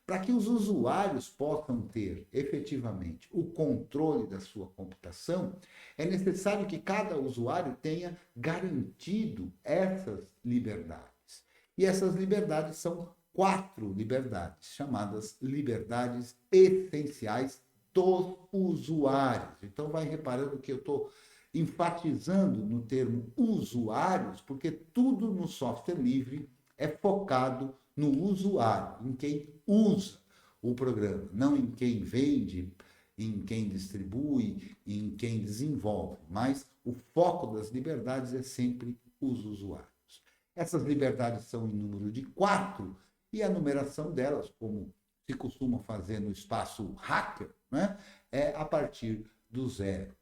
Para que os usuários possam ter efetivamente o controle da sua computação, é necessário que cada usuário tenha garantido essas liberdades. E essas liberdades são 4 liberdades, chamadas liberdades essenciais dos usuários. Então, vai reparando que eu estou enfatizando no termo usuários, porque tudo no software livre é focado no usuário, em quem usa o programa, não em quem vende, em quem distribui, em quem desenvolve, mas o foco das liberdades é sempre os usuários. Essas liberdades são em número de 4 e a numeração delas, como se costuma fazer no espaço hacker, né, é a partir do 0.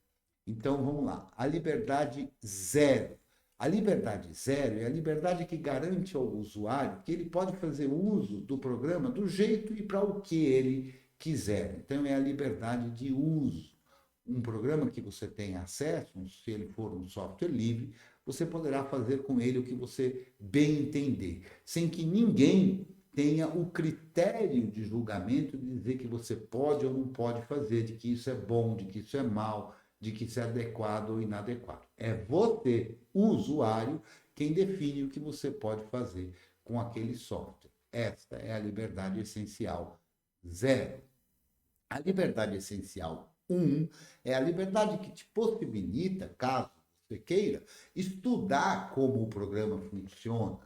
Então, vamos lá. A liberdade 0. A liberdade 0 é a liberdade que garante ao usuário que ele pode fazer uso do programa do jeito e para o que ele quiser. Então, é a liberdade de uso. Um programa que você tem acesso, se ele for um software livre, você poderá fazer com ele o que você bem entender, sem que ninguém tenha o critério de julgamento de dizer que você pode ou não pode fazer, de que isso é bom, de que isso é mal, de que isso é adequado ou inadequado. É você, o usuário, quem define o que você pode fazer com aquele software. Esta é a liberdade essencial 0. A liberdade essencial 1 é a liberdade que te possibilita, caso você queira, estudar como o programa funciona.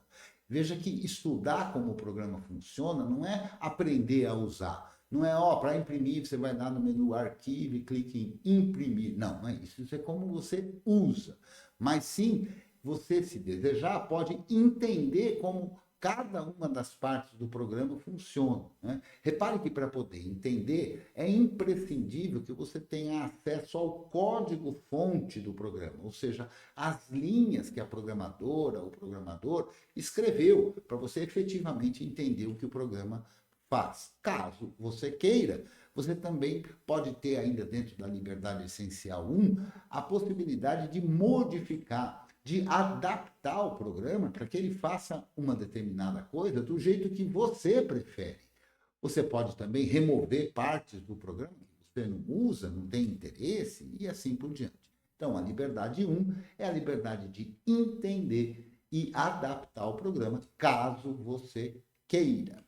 Veja que estudar como o programa funciona não é aprender a usar. Não é, para imprimir, você vai lá no menu arquivo e clique em imprimir. Não, não é isso. Isso é como você usa. Mas sim, você, se desejar, pode entender como cada uma das partes do programa funciona, né? Repare que para poder entender, é imprescindível que você tenha acesso ao código-fonte do programa, ou seja, as linhas que a programadora ou o programador escreveu para você efetivamente entender o que o programa faz. Caso você queira, você também pode ter ainda dentro da liberdade essencial 1 a possibilidade de modificar, de adaptar o programa para que ele faça uma determinada coisa do jeito que você prefere. Você pode também remover partes do programa que você não usa, não tem interesse e assim por diante. Então, a liberdade 1 é a liberdade de entender e adaptar o programa, caso você queira.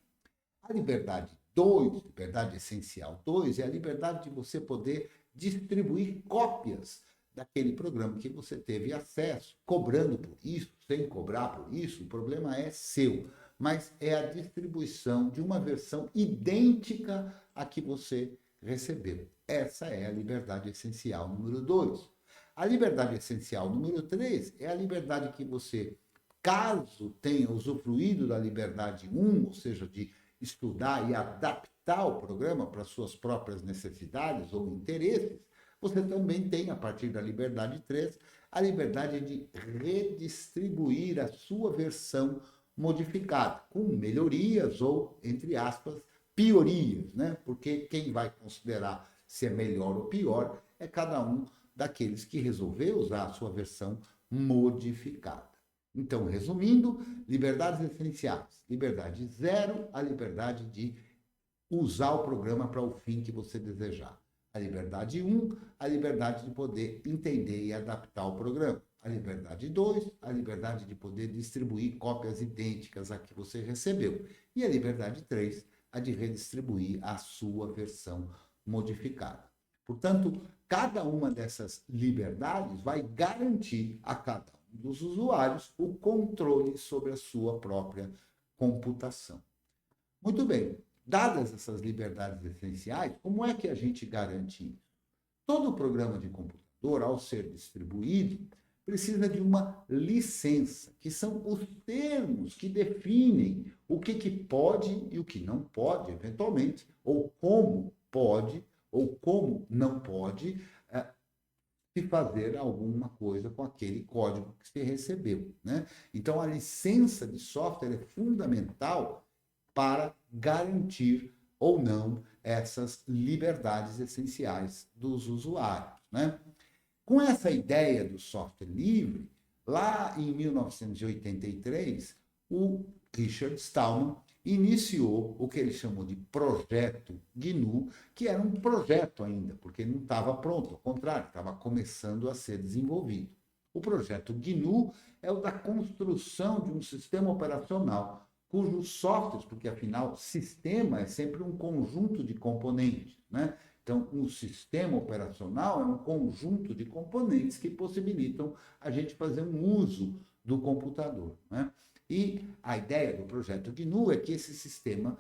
A liberdade 2, liberdade essencial 2, é a liberdade de você poder distribuir cópias daquele programa que você teve acesso, cobrando por isso, sem cobrar por isso, o problema é seu. Mas é a distribuição de uma versão idêntica à que você recebeu. Essa é a liberdade essencial número 2. A liberdade essencial número 3 é a liberdade que você, caso tenha usufruído da liberdade 1, ou seja, de estudar e adaptar o programa para suas próprias necessidades ou interesses, você também tem, a partir da liberdade 3, a liberdade de redistribuir a sua versão modificada, com melhorias ou, entre aspas, piorias, né? Porque quem vai considerar se é melhor ou pior é cada um daqueles que resolveu usar a sua versão modificada. Então, resumindo, liberdades essenciais. Liberdade 0, a liberdade de usar o programa para o fim que você desejar. A liberdade 1, a liberdade de poder entender e adaptar o programa. A liberdade 2, a liberdade de poder distribuir cópias idênticas à que você recebeu. E a liberdade 3, a de redistribuir a sua versão modificada. Portanto, cada uma dessas liberdades vai garantir a cada um dos usuários o controle sobre a sua própria computação. Muito bem, dadas essas liberdades essenciais, como é que a gente garante isso? Todo programa de computador, ao ser distribuído, precisa de uma licença, que são os termos que definem o que pode e o que não pode, eventualmente, ou como pode ou como não pode se fazer alguma coisa com aquele código que se recebeu, né? Então, a licença de software é fundamental para garantir ou não essas liberdades essenciais dos usuários, né? Com essa ideia do software livre, lá em 1983, o Richard Stallman iniciou o que ele chamou de projeto GNU, que era um projeto ainda, porque não estava pronto, ao contrário, estava começando a ser desenvolvido. O projeto GNU é o da construção de um sistema operacional cujos softwares, porque afinal, sistema é sempre um conjunto de componentes, né? Então, um sistema operacional é um conjunto de componentes que possibilitam a gente fazer um uso do computador, né? E a ideia do projeto GNU é que esse sistema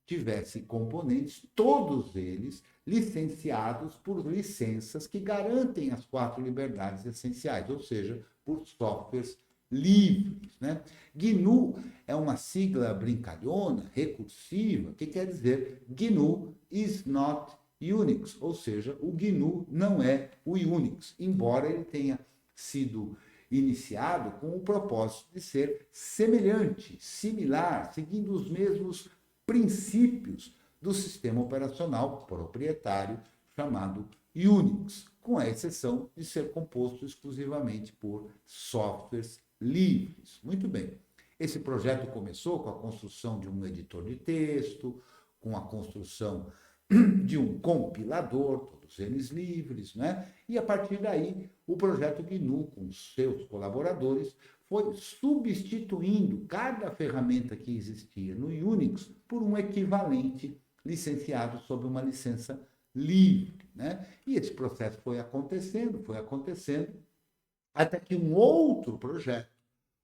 tivesse componentes, todos eles licenciados por licenças que garantem as 4 liberdades essenciais, ou seja, por softwares livres, né? GNU é uma sigla brincalhona, recursiva, que quer dizer GNU is not Unix, ou seja, o GNU não é o Unix, embora ele tenha sido iniciado com o propósito de ser semelhante, similar, seguindo os mesmos princípios do sistema operacional proprietário chamado Unix, com a exceção de ser composto exclusivamente por softwares livres. Muito bem. Esse projeto começou com a construção de um editor de texto, com a construção de um compilador, todos eles livres, né? E a partir daí, o projeto GNU, com seus colaboradores, foi substituindo cada ferramenta que existia no Unix por um equivalente licenciado sob uma licença livre, né? E esse processo foi acontecendo, até que um outro projeto,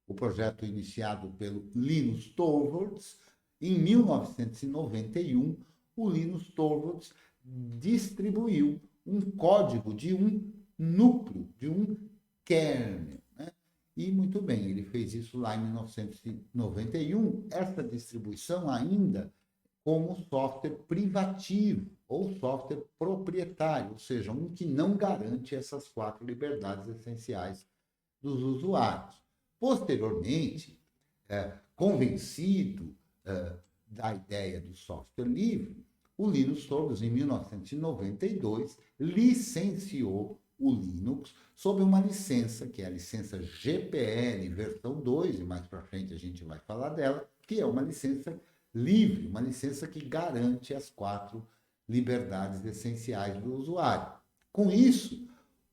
o projeto iniciado pelo Linus Torvalds, em 1991, o Linus Torvalds distribuiu um código de um núcleo, de um kernel, né? E muito bem, ele fez isso lá em 1991, essa distribuição ainda como software privativo ou software proprietário, ou seja, um que não garante essas 4 liberdades essenciais dos usuários. Posteriormente, convencido da ideia do software livre, o Linus Torvalds, em 1992, licenciou o Linux sob uma licença, que é a licença GPL versão 2, e mais para frente a gente vai falar dela, que é uma licença livre, uma licença que garante as 4 liberdades essenciais do usuário. Com isso,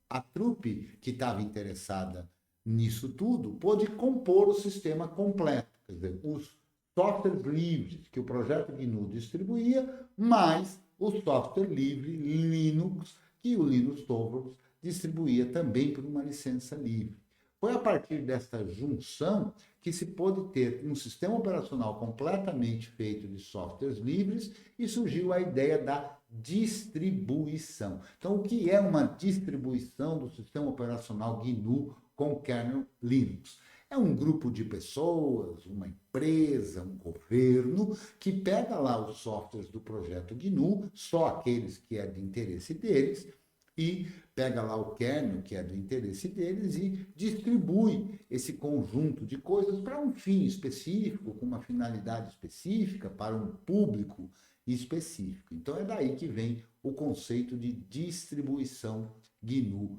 a trupe que estava interessada nisso tudo pôde compor o sistema completo, quer dizer, os softwares livres que o projeto GNU distribuía, mais o software livre Linux que o Linus Torvalds distribuía também por uma licença livre. Foi a partir desta junção que se pôde ter um sistema operacional completamente feito de softwares livres e surgiu a ideia da distribuição. Então, o que é uma distribuição do sistema operacional GNU com kernel Linux? É um grupo de pessoas, uma empresa, um governo, que pega lá os softwares do projeto GNU, só aqueles que é de interesse deles, e pega lá o kernel, que é do interesse deles, e distribui esse conjunto de coisas para um fim específico, com uma finalidade específica, para um público específico. Então, é daí que vem o conceito de distribuição GNU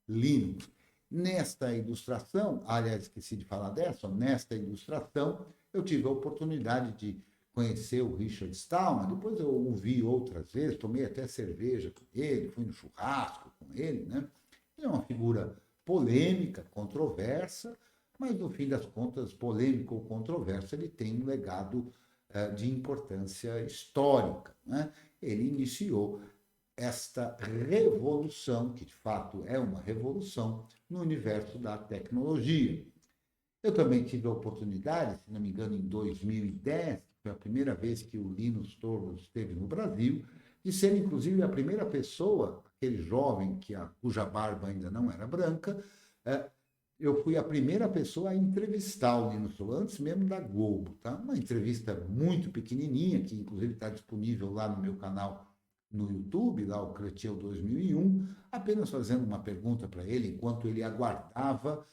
Linux. Nesta ilustração, aliás, esqueci de falar dessa, nesta ilustração, eu tive a oportunidade de conhecer o Richard Stallman, depois eu o vi outras vezes, tomei até cerveja com ele, fui no churrasco com ele, né? Ele é uma figura polêmica, controversa, mas no fim das contas, polêmico ou controverso, ele tem um legado de importância histórica, né? Ele iniciou esta revolução, que de fato é uma revolução, no universo da tecnologia. Eu também tive a oportunidade, se não me engano, em 2010, foi a primeira vez que o Linus Torvalds esteve no Brasil, de ser, inclusive, a primeira pessoa, aquele jovem cuja barba ainda não era branca, eu fui a primeira pessoa a entrevistar o Linus Torvalds, antes mesmo da Globo. Tá? Uma entrevista muito pequenininha, que inclusive está disponível lá no meu canal no YouTube, lá o Cretil 2001, apenas fazendo uma pergunta para ele, enquanto ele aguardava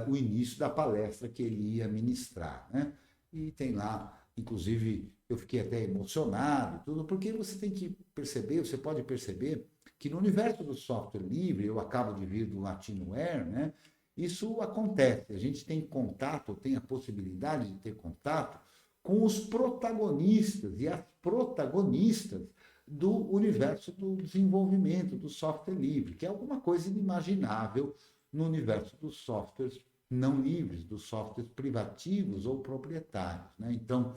o início da palestra que ele ia ministrar, né? E tem lá, inclusive, eu fiquei até emocionado, tudo, porque você tem que perceber, você pode perceber que no universo do software livre, eu acabo de vir do Latinware, né? Isso acontece, a gente tem contato, tem a possibilidade de ter contato com os protagonistas e as protagonistas do universo do desenvolvimento do software livre, que é alguma coisa inimaginável no universo dos softwares não livres, dos softwares privativos ou proprietários, né? Então,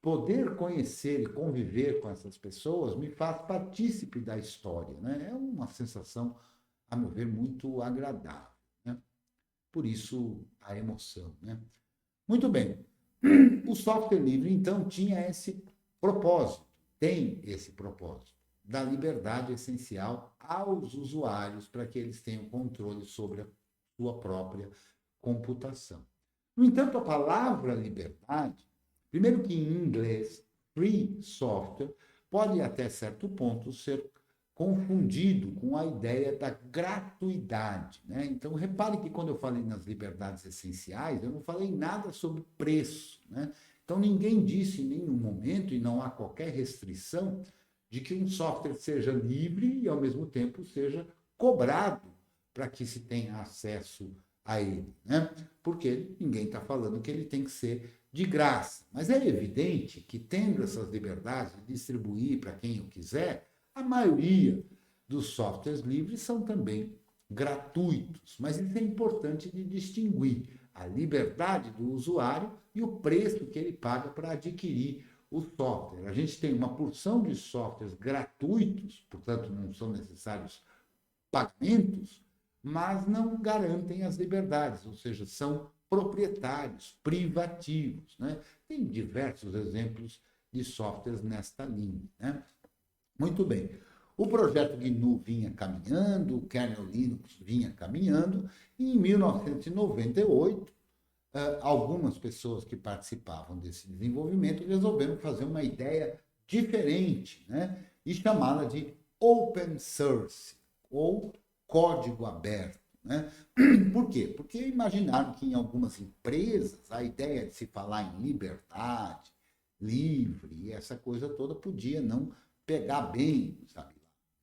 poder conhecer e conviver com essas pessoas me faz partícipe da história, né? É uma sensação, a meu ver, muito agradável, né? Por isso, a emoção, né? Muito bem. O software livre, então, tinha esse propósito, tem esse propósito, da liberdade essencial aos usuários para que eles tenham controle sobre a sua própria computação. No entanto, a palavra liberdade, primeiro que em inglês, free software, pode até certo ponto ser confundido com a ideia da gratuidade, né? Então, repare que quando eu falei nas liberdades essenciais, eu não falei nada sobre preço, né? Então, ninguém disse em nenhum momento, e não há qualquer restrição, de que um software seja livre e, ao mesmo tempo, seja cobrado para que se tenha acesso a ele, né? Porque ninguém está falando que ele tem que ser de graça. Mas é evidente que, tendo essas liberdades de distribuir para quem eu quiser, a maioria dos softwares livres são também gratuitos. Mas isso é importante de distinguir a liberdade do usuário e o preço que ele paga para adquirir o software. A gente tem uma porção de softwares gratuitos, portanto, não são necessários pagamentos, mas não garantem as liberdades, ou seja, são proprietários, privativos, né? Tem diversos exemplos de softwares nesta linha, né? Muito bem. O projeto GNU vinha caminhando, o kernel Linux vinha caminhando, e em 1998, algumas pessoas que participavam desse desenvolvimento resolveram fazer uma ideia diferente, né? E chamá-la de open source, ou código aberto, né? Por quê? Porque imaginaram que em algumas empresas a ideia de se falar em liberdade, livre, e essa coisa toda podia não pegar bem, sabe?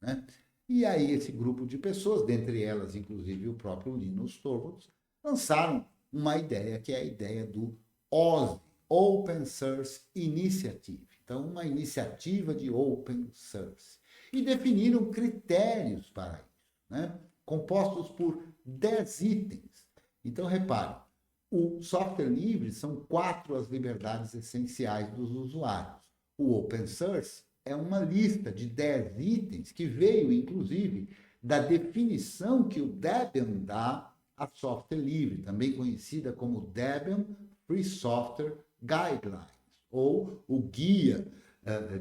Né? E aí esse grupo de pessoas, dentre elas inclusive o próprio Linus Torvalds, lançaram uma ideia que é a ideia do OSI, Open Source Initiative. Então, uma iniciativa de open source. E definiram critérios para isso, né? Compostos por 10 itens. Então, repare, o software livre são 4 as liberdades essenciais dos usuários. O open source é uma lista de 10 itens que veio, inclusive, da definição que o Debian dá a software livre, também conhecida como Debian Free Software Guidelines, ou o Guia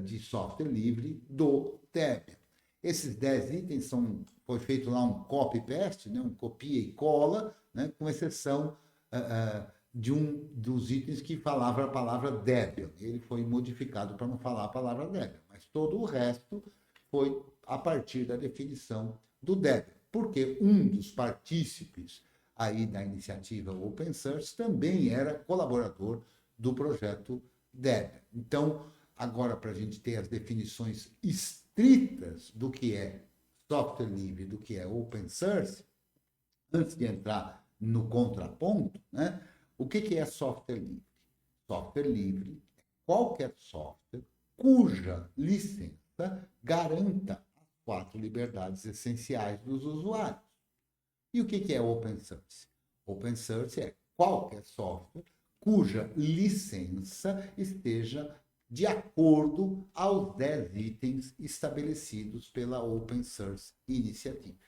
de software livre do Debian. Esses 10 itens foi feito lá um copy-paste, né, um copia e cola, né, com exceção de um dos itens que falava a palavra Debian. Ele foi modificado para não falar a palavra Debian, mas todo o resto foi a partir da definição do Debian, porque um dos partícipes aí da iniciativa Open Source também era colaborador do projeto Debian. Então, agora, para a gente ter as definições estritas do que é software livre, do que é open source, antes de entrar no contraponto, né? O que é software livre? Software livre é qualquer software cuja licença garanta as 4 liberdades essenciais dos usuários. E o que é open source? Open source é qualquer software cuja licença esteja de acordo aos 10 itens estabelecidos pela Open Source Initiative.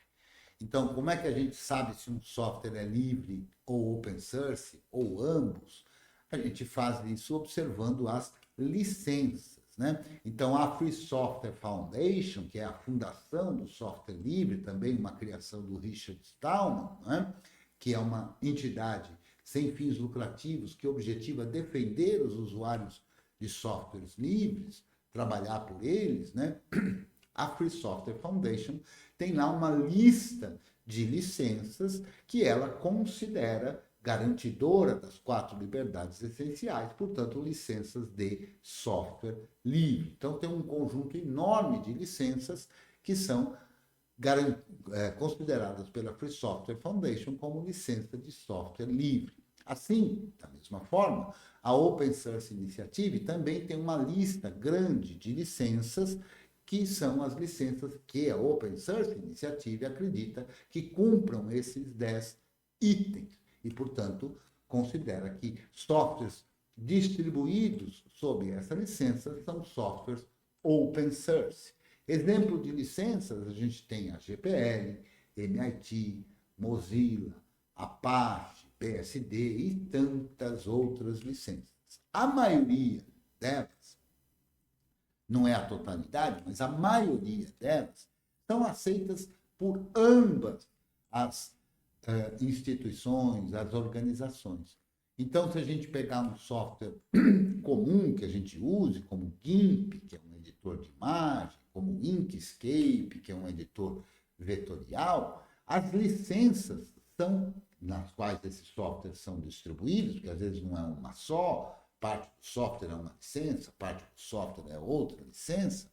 Então, como é que a gente sabe se um software é livre ou open source, ou ambos? A gente faz isso observando as licenças, né? Então, a Free Software Foundation, que é a fundação do software livre, também uma criação do Richard Stallman, né? Que é uma entidade sem fins lucrativos que objetiva defender os usuários de softwares livres, trabalhar por eles, né? A Free Software Foundation tem lá uma lista de licenças que ela considera garantidora das 4 liberdades essenciais, portanto, licenças de software livre. Então, tem um conjunto enorme de licenças que são consideradas pela Free Software Foundation como licença de software livre. Assim, da mesma forma, a Open Source Initiative também tem uma lista grande de licenças que são as licenças que a Open Source Initiative acredita que cumpram esses 10 itens. E, portanto, considera que softwares distribuídos sob essa licença são softwares open source. Exemplo de licenças, a gente tem a GPL, MIT, Mozilla, Apache, BSD e tantas outras licenças. A maioria delas, não é a totalidade, mas a maioria delas, são aceitas por ambas as instituições, as organizações. Então, se a gente pegar um software comum que a gente use, como GIMP, que é um editor de imagem, como Inkscape, que é um editor vetorial, as licenças nas quais esses softwares são distribuídos, porque às vezes não é uma só, parte do software é uma licença, parte do software é outra licença,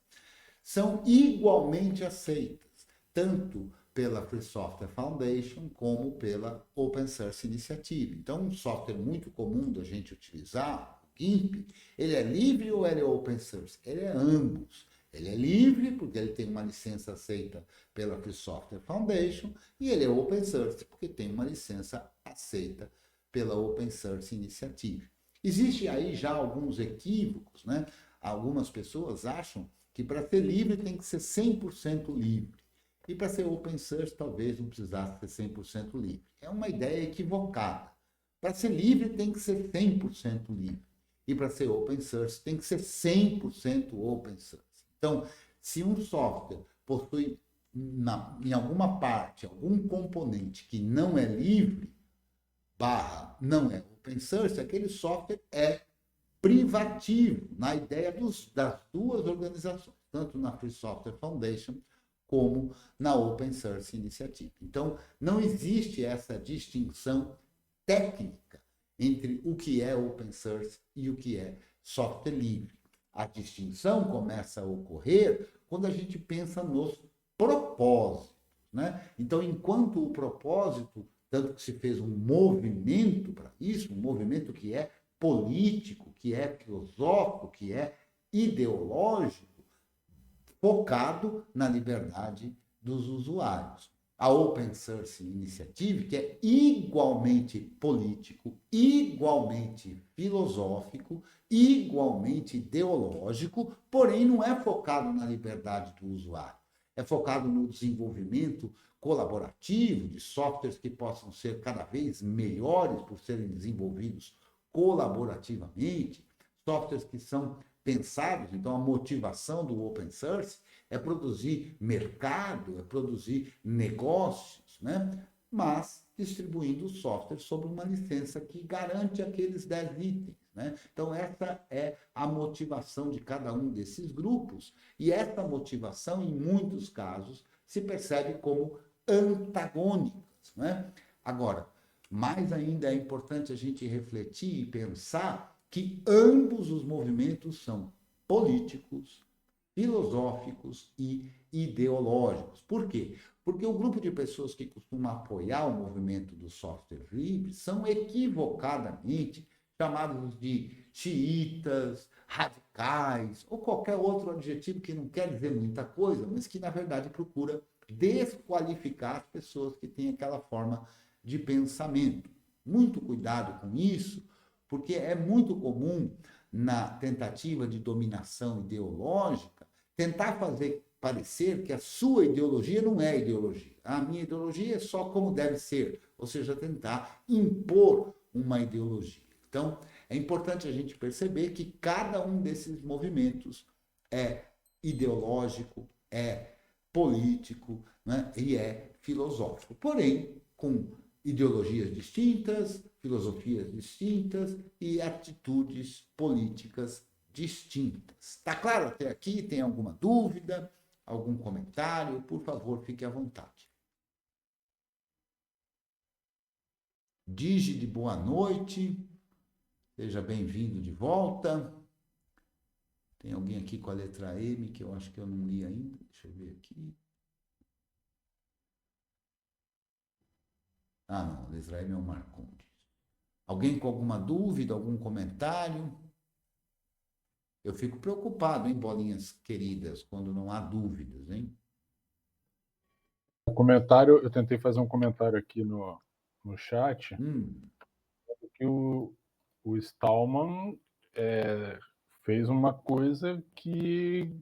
são igualmente aceitas, tanto pela Free Software Foundation como pela Open Source Initiative. Então, um software muito comum da gente utilizar, o GIMP, ele é livre ou ele é open source? Ele é ambos. Ele é livre porque ele tem uma licença aceita pela Free Software Foundation e ele é open source porque tem uma licença aceita pela Open Source Initiative. Existe aí já alguns equívocos, né? Algumas pessoas acham que para ser livre tem que ser 100% livre. E para ser open source talvez não precisasse ser 100% livre. É uma ideia equivocada. Para ser livre tem que ser 100% livre. E para ser open source tem que ser 100% open source. Então, se um software possui em alguma parte, algum componente que não é livre, não é open source, aquele software é privativo, na ideia das duas organizações, tanto na Free Software Foundation como na Open Source Initiative. Então, não existe essa distinção técnica entre o que é open source e o que é software livre. A distinção começa a ocorrer quando a gente pensa nos propósitos, né? Então, enquanto o propósito, tanto que se fez um movimento para isso, um movimento que é político, que é filosófico, que é ideológico, focado na liberdade dos usuários. A Open Source Initiative, que é igualmente político, igualmente filosófico, igualmente ideológico, porém não é focado na liberdade do usuário. É focado no desenvolvimento colaborativo de softwares que possam ser cada vez melhores por serem desenvolvidos colaborativamente, softwares que são pensados, então a motivação do open source é produzir mercado, é produzir negócios, né? Mas distribuindo o software sob uma licença que garante aqueles 10 itens, né? Então, essa é a motivação de cada um desses grupos, e essa motivação, em muitos casos, se percebe como antagônicas, né? Agora, mais ainda é importante a gente refletir e pensar que ambos os movimentos são políticos, filosóficos e ideológicos. Por quê? Porque o grupo de pessoas que costuma apoiar o movimento do software livre são equivocadamente chamados de xiitas, radicais, ou qualquer outro adjetivo que não quer dizer muita coisa, mas que, na verdade, procura desqualificar as pessoas que têm aquela forma de pensamento. Muito cuidado com isso, porque é muito comum, na tentativa de dominação ideológica, tentar fazer parecer que a sua ideologia não é ideologia. A minha ideologia é só como deve ser, ou seja, tentar impor uma ideologia. Então, é importante a gente perceber que cada um desses movimentos é ideológico, é político, né, e é filosófico. Porém, com ideologias distintas, filosofias distintas e atitudes políticas distintas. Está claro até aqui? Tem alguma dúvida? Algum comentário? Por favor, fique à vontade. Digi de boa noite. Seja bem-vindo de volta. Tem alguém aqui com a letra M que eu acho que eu não li ainda. Deixa eu ver aqui. Ah, não. A letra M é o Marcondes. Alguém com alguma dúvida, algum comentário? Eu fico preocupado, hein, bolinhas queridas, quando não há dúvidas, hein? O comentário, eu tentei fazer um comentário aqui no chat, que o Stallman fez uma coisa que,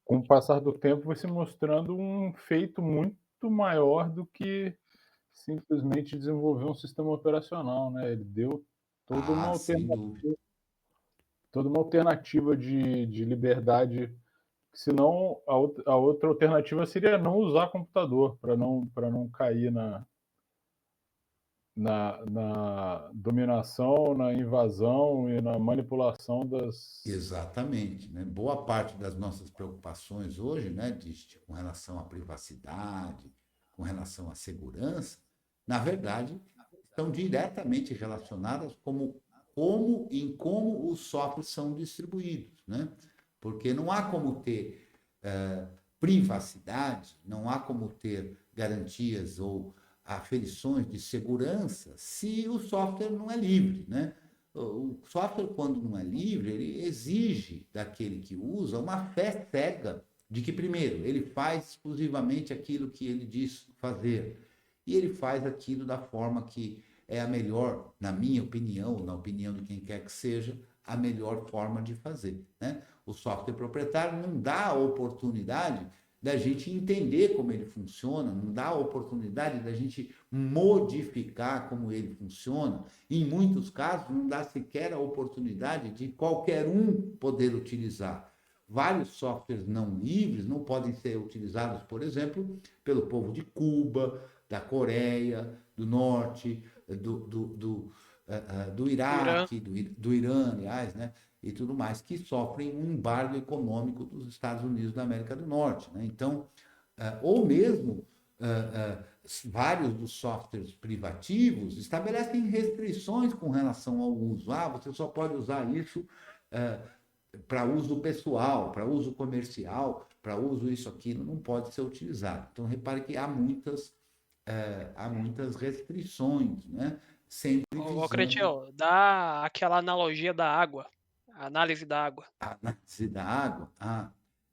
com o passar do tempo, vai se mostrando um feito muito maior do que simplesmente desenvolver um sistema operacional, né? Ele deu toda uma alternativa de liberdade, senão a outra alternativa seria não usar computador, para não cair na dominação, na invasão e na manipulação das... Exatamente, né? Boa parte das nossas preocupações hoje, né, com relação à privacidade, com relação à segurança, na verdade, estão diretamente relacionadas em como os softwares são distribuídos, né? Porque não há como ter privacidade, não há como ter garantias ou aferições de segurança se o software não é livre, né? O software, quando não é livre, ele exige daquele que usa uma fé cega de que, primeiro, ele faz exclusivamente aquilo que ele diz fazer, e ele faz aquilo da forma que é a melhor, na minha opinião, ou na opinião de quem quer que seja, a melhor forma de fazer, né? O software proprietário não dá a oportunidade da gente entender como ele funciona, não dá a oportunidade da gente modificar como ele funciona. Em muitos casos, não dá sequer a oportunidade de qualquer um poder utilizar. Vários softwares não livres não podem ser utilizados, por exemplo, pelo povo de Cuba, da Coreia do Norte, do Iraque, do Irã, aliás, né? E tudo mais, que sofrem um embargo econômico dos Estados Unidos da América do Norte, né? Então, ou mesmo vários dos softwares privativos estabelecem restrições com relação ao uso. Você só pode usar isso para uso pessoal, para uso comercial, para uso isso, aquilo, não pode ser utilizado. Então, repare que há muitas restrições, né? Sempre Ô, Cretinho, dá aquela analogia da água, a análise da água. A análise da água,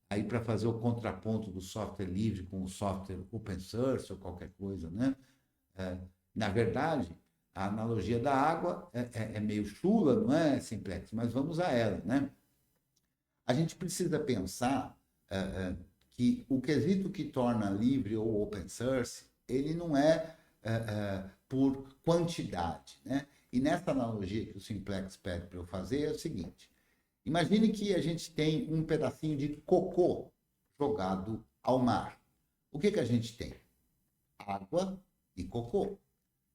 aí para fazer o contraponto do software livre com o software open source ou qualquer coisa, né? Na verdade, a analogia da água é meio chula, não é, Simplex? Mas vamos a ela, né? A gente precisa pensar que o quesito que torna livre ou open source, ele não é por quantidade, né? E nessa analogia que o Simplex pede para eu fazer é o seguinte: Imagine que a gente tem um pedacinho de cocô jogado ao mar. O que a gente tem? Água e cocô.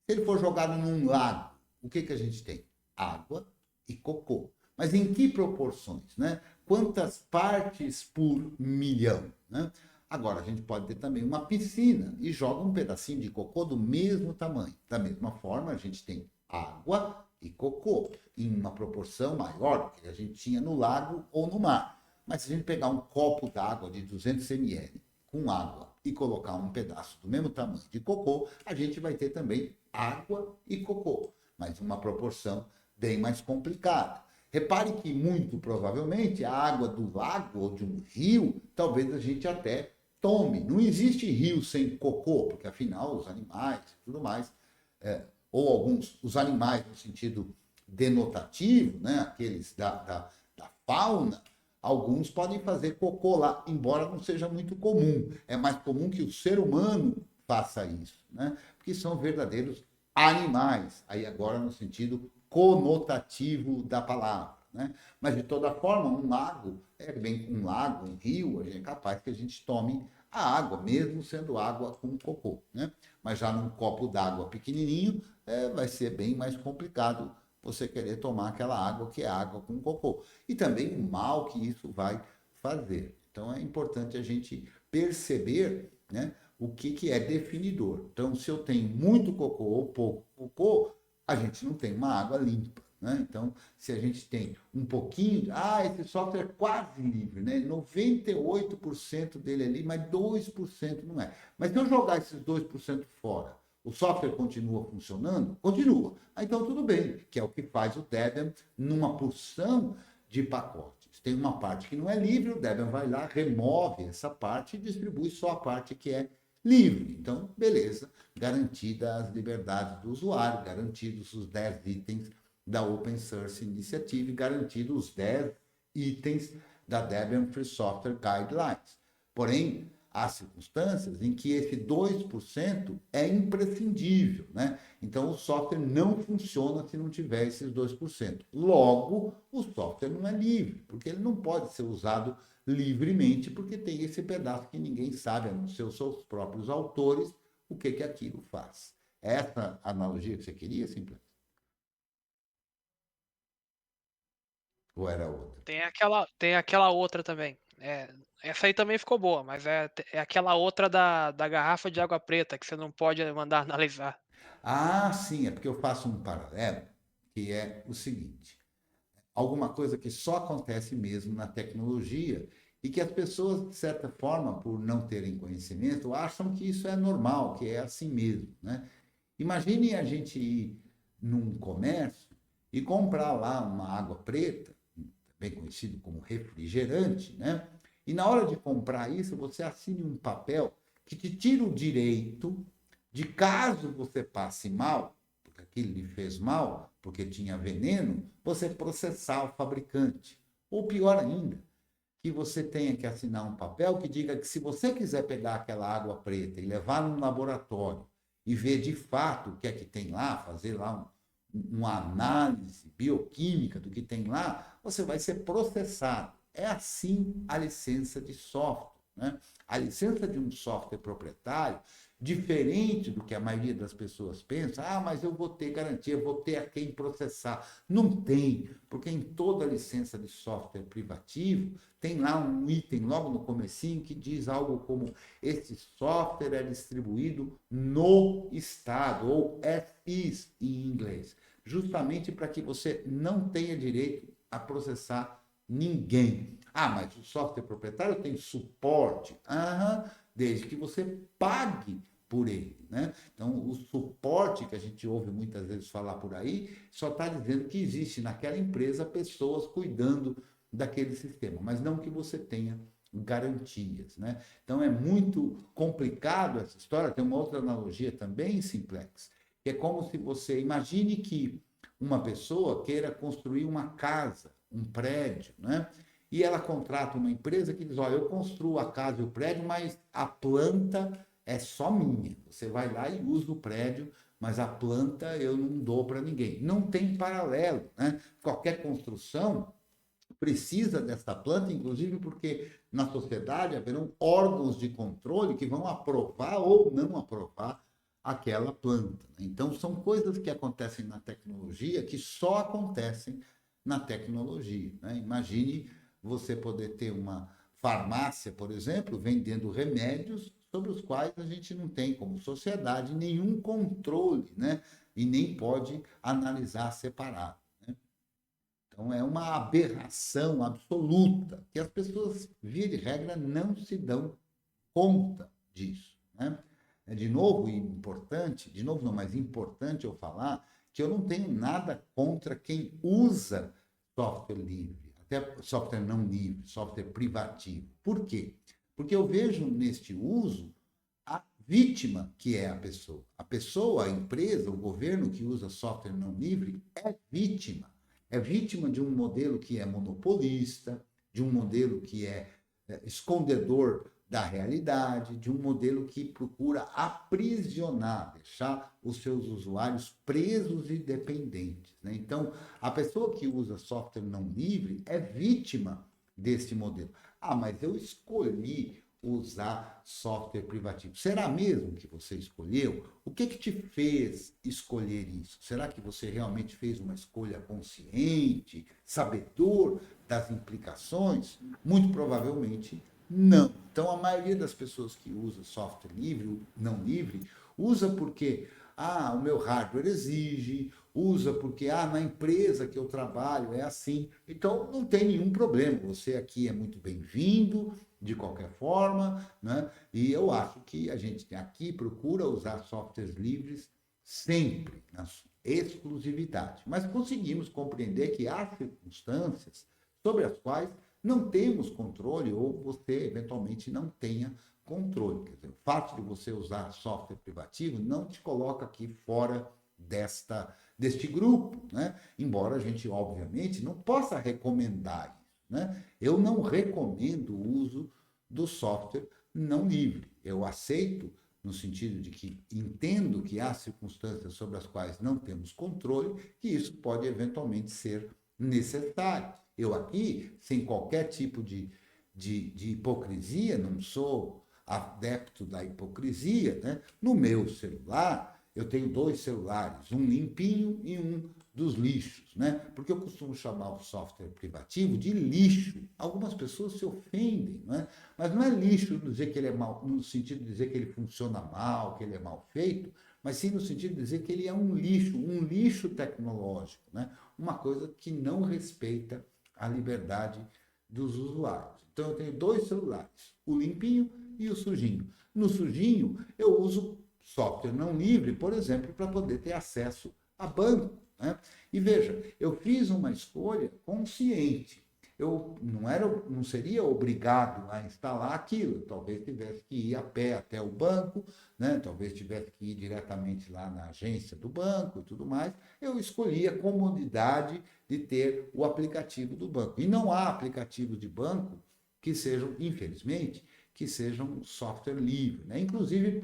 Se ele for jogado num lago, o que a gente tem? Água e cocô. Mas em que proporções, né? Quantas partes por milhão, né? Agora, a gente pode ter também uma piscina e joga um pedacinho de cocô do mesmo tamanho. Da mesma forma, a gente tem água e cocô em uma proporção maior do que a gente tinha no lago ou no mar. Mas se a gente pegar um copo d'água de 200 ml com água e colocar um pedaço do mesmo tamanho de cocô, a gente vai ter também água e cocô, mas uma proporção bem mais complicada. Repare que, muito provavelmente, a água do lago ou de um rio, talvez a gente até tome. Não existe rio sem cocô, porque, afinal, os animais e tudo mais, ou alguns, os animais no sentido denotativo, né, aqueles da fauna, alguns podem fazer cocô lá, embora não seja muito comum. É mais comum que o ser humano faça isso, né? Porque são verdadeiros animais, aí agora no sentido conotativo da palavra, né? Mas, de toda forma, um lago, um rio, é capaz que a gente tome a água, mesmo sendo água com cocô, né? Mas já num copo d'água pequenininho, vai ser bem mais complicado você querer tomar aquela água que é água com cocô. E também o mal que isso vai fazer. Então, é importante a gente perceber, né, o que é definidor. Então, se eu tenho muito cocô ou pouco cocô, a gente não tem uma água limpa, né? Então, se a gente tem um pouquinho, esse software é quase livre, né? 98% dele é livre, mas 2% não é. Mas se eu jogar esses 2% fora, o software continua funcionando? Continua. Então, tudo bem, que é o que faz o Debian numa porção de pacotes. Tem uma parte que não é livre, o Debian vai lá, remove essa parte e distribui só a parte que é livre. Então, beleza, garantida as liberdades do usuário, garantidos os 10 itens da Open Source Initiative, garantidos os 10 itens da Debian Free Software Guidelines. Porém, há circunstâncias em que esse 2% é imprescindível, né? Então, o software não funciona se não tiver esses 2%. Logo, o software não é livre, porque ele não pode ser usado livremente, porque tem esse pedaço que ninguém sabe, a não ser os seus próprios autores, o que aquilo faz. Essa analogia que você queria, simples? Ou era outra? Tem aquela outra também. Essa aí também ficou boa, mas é aquela outra da garrafa de água preta que você não pode mandar analisar. Sim, é porque eu faço um paralelo, que é o seguinte: alguma coisa que só acontece mesmo na tecnologia e que as pessoas, de certa forma, por não terem conhecimento, acham que isso é normal, que é assim mesmo, né? Imagine a gente ir num comércio e comprar lá uma água preta, bem conhecido como refrigerante, né? E na hora de comprar isso, você assine um papel que te tira o direito de, caso você passe mal, porque aquilo lhe fez mal, porque tinha veneno, você processar o fabricante. Ou pior ainda, que você tenha que assinar um papel que diga que, se você quiser pegar aquela água preta e levar num laboratório e ver de fato o que é que tem lá, fazer lá uma análise bioquímica do que tem lá, você vai ser processado. É assim a licença de software, né? A licença de um software proprietário, diferente do que a maioria das pessoas pensa, mas eu vou ter garantia, vou ter a quem processar. Não tem, porque em toda licença de software privativo tem lá um item logo no comecinho que diz algo como: esse software é distribuído no Estado, ou as is em inglês, justamente para que você não tenha direito a processar ninguém. Mas o software proprietário tem suporte. Desde que você pague por ele, né? Então, o suporte que a gente ouve muitas vezes falar por aí só está dizendo que existe naquela empresa pessoas cuidando daquele sistema, mas não que você tenha garantias, né? Então, é muito complicado essa história. Tem uma outra analogia também, Simplex, que é como se você imagine que uma pessoa queira construir uma casa, um prédio, né? E ela contrata uma empresa que diz: olha, eu construo a casa e o prédio, mas a planta é só minha. Você vai lá e usa o prédio, mas a planta eu não dou para ninguém. Não tem paralelo, né? Qualquer construção precisa desta planta, inclusive porque na sociedade haverão órgãos de controle que vão aprovar ou não aprovar aquela planta. Então, são coisas que acontecem na tecnologia que só acontecem na tecnologia, né? Imagine você poder ter uma farmácia, por exemplo, vendendo remédios sobre os quais a gente não tem, como sociedade, nenhum controle, né? E nem pode analisar separado. Então, é uma aberração absoluta, que as pessoas, via de regra, não se dão conta disso, né? De novo, importante, de novo não, mas importante eu falar que eu não tenho nada contra quem usa software livre, até software não livre, software privativo. Por quê? Porque eu vejo neste uso a vítima que é a pessoa. A pessoa, a empresa, o governo que usa software não livre é vítima. É vítima de um modelo que é monopolista, de um modelo que é escondedor da realidade, de um modelo que procura aprisionar, deixar os seus usuários presos e dependentes, né? Então, a pessoa que usa software não livre é vítima desse modelo. Ah, mas eu escolhi usar software privativo. Será mesmo que você escolheu? O que te fez escolher isso? Será que você realmente fez uma escolha consciente, sabedor das implicações? Muito provavelmente não. Então, a maioria das pessoas que usa software livre, não livre, usa porque o meu hardware exige, usa porque na empresa que eu trabalho é assim. Então, não tem nenhum problema. Você aqui é muito bem-vindo, de qualquer forma, né? E eu acho que a gente aqui procura usar softwares livres sempre, na exclusividade. Mas conseguimos compreender que há circunstâncias sobre as quais não temos controle ou você, eventualmente, não tenha controle. Quer dizer, o fato de você usar software privativo não te coloca aqui fora deste grupo, né? Embora a gente, obviamente, não possa recomendar isso, né? Eu não recomendo o uso do software não livre. Eu aceito no sentido de que entendo que há circunstâncias sobre as quais não temos controle, que isso pode eventualmente ser necessário. Eu aqui, sem qualquer tipo de hipocrisia, não sou adepto da hipocrisia, né? No meu celular, eu tenho 2 celulares, um limpinho e um dos lixos, né? Porque eu costumo chamar o software privativo de lixo. Algumas pessoas se ofendem, né? Mas não é lixo no dizer que ele é mal, no sentido de dizer que ele funciona mal, que ele é mal feito, mas sim no sentido de dizer que ele é um lixo tecnológico, né? Uma coisa que não respeita a liberdade dos usuários. Então, eu tenho 2 celulares, o limpinho e o sujinho. No sujinho, eu uso software não livre, por exemplo, para poder ter acesso a banco, né? E veja, eu fiz uma escolha consciente. Eu não seria obrigado a instalar aquilo. Talvez tivesse que ir a pé até o banco, né? Talvez tivesse que ir diretamente lá na agência do banco e tudo mais. Eu escolhi a comodidade de ter o aplicativo do banco. E não há aplicativos de banco que sejam, infelizmente, que sejam software livre, né? Inclusive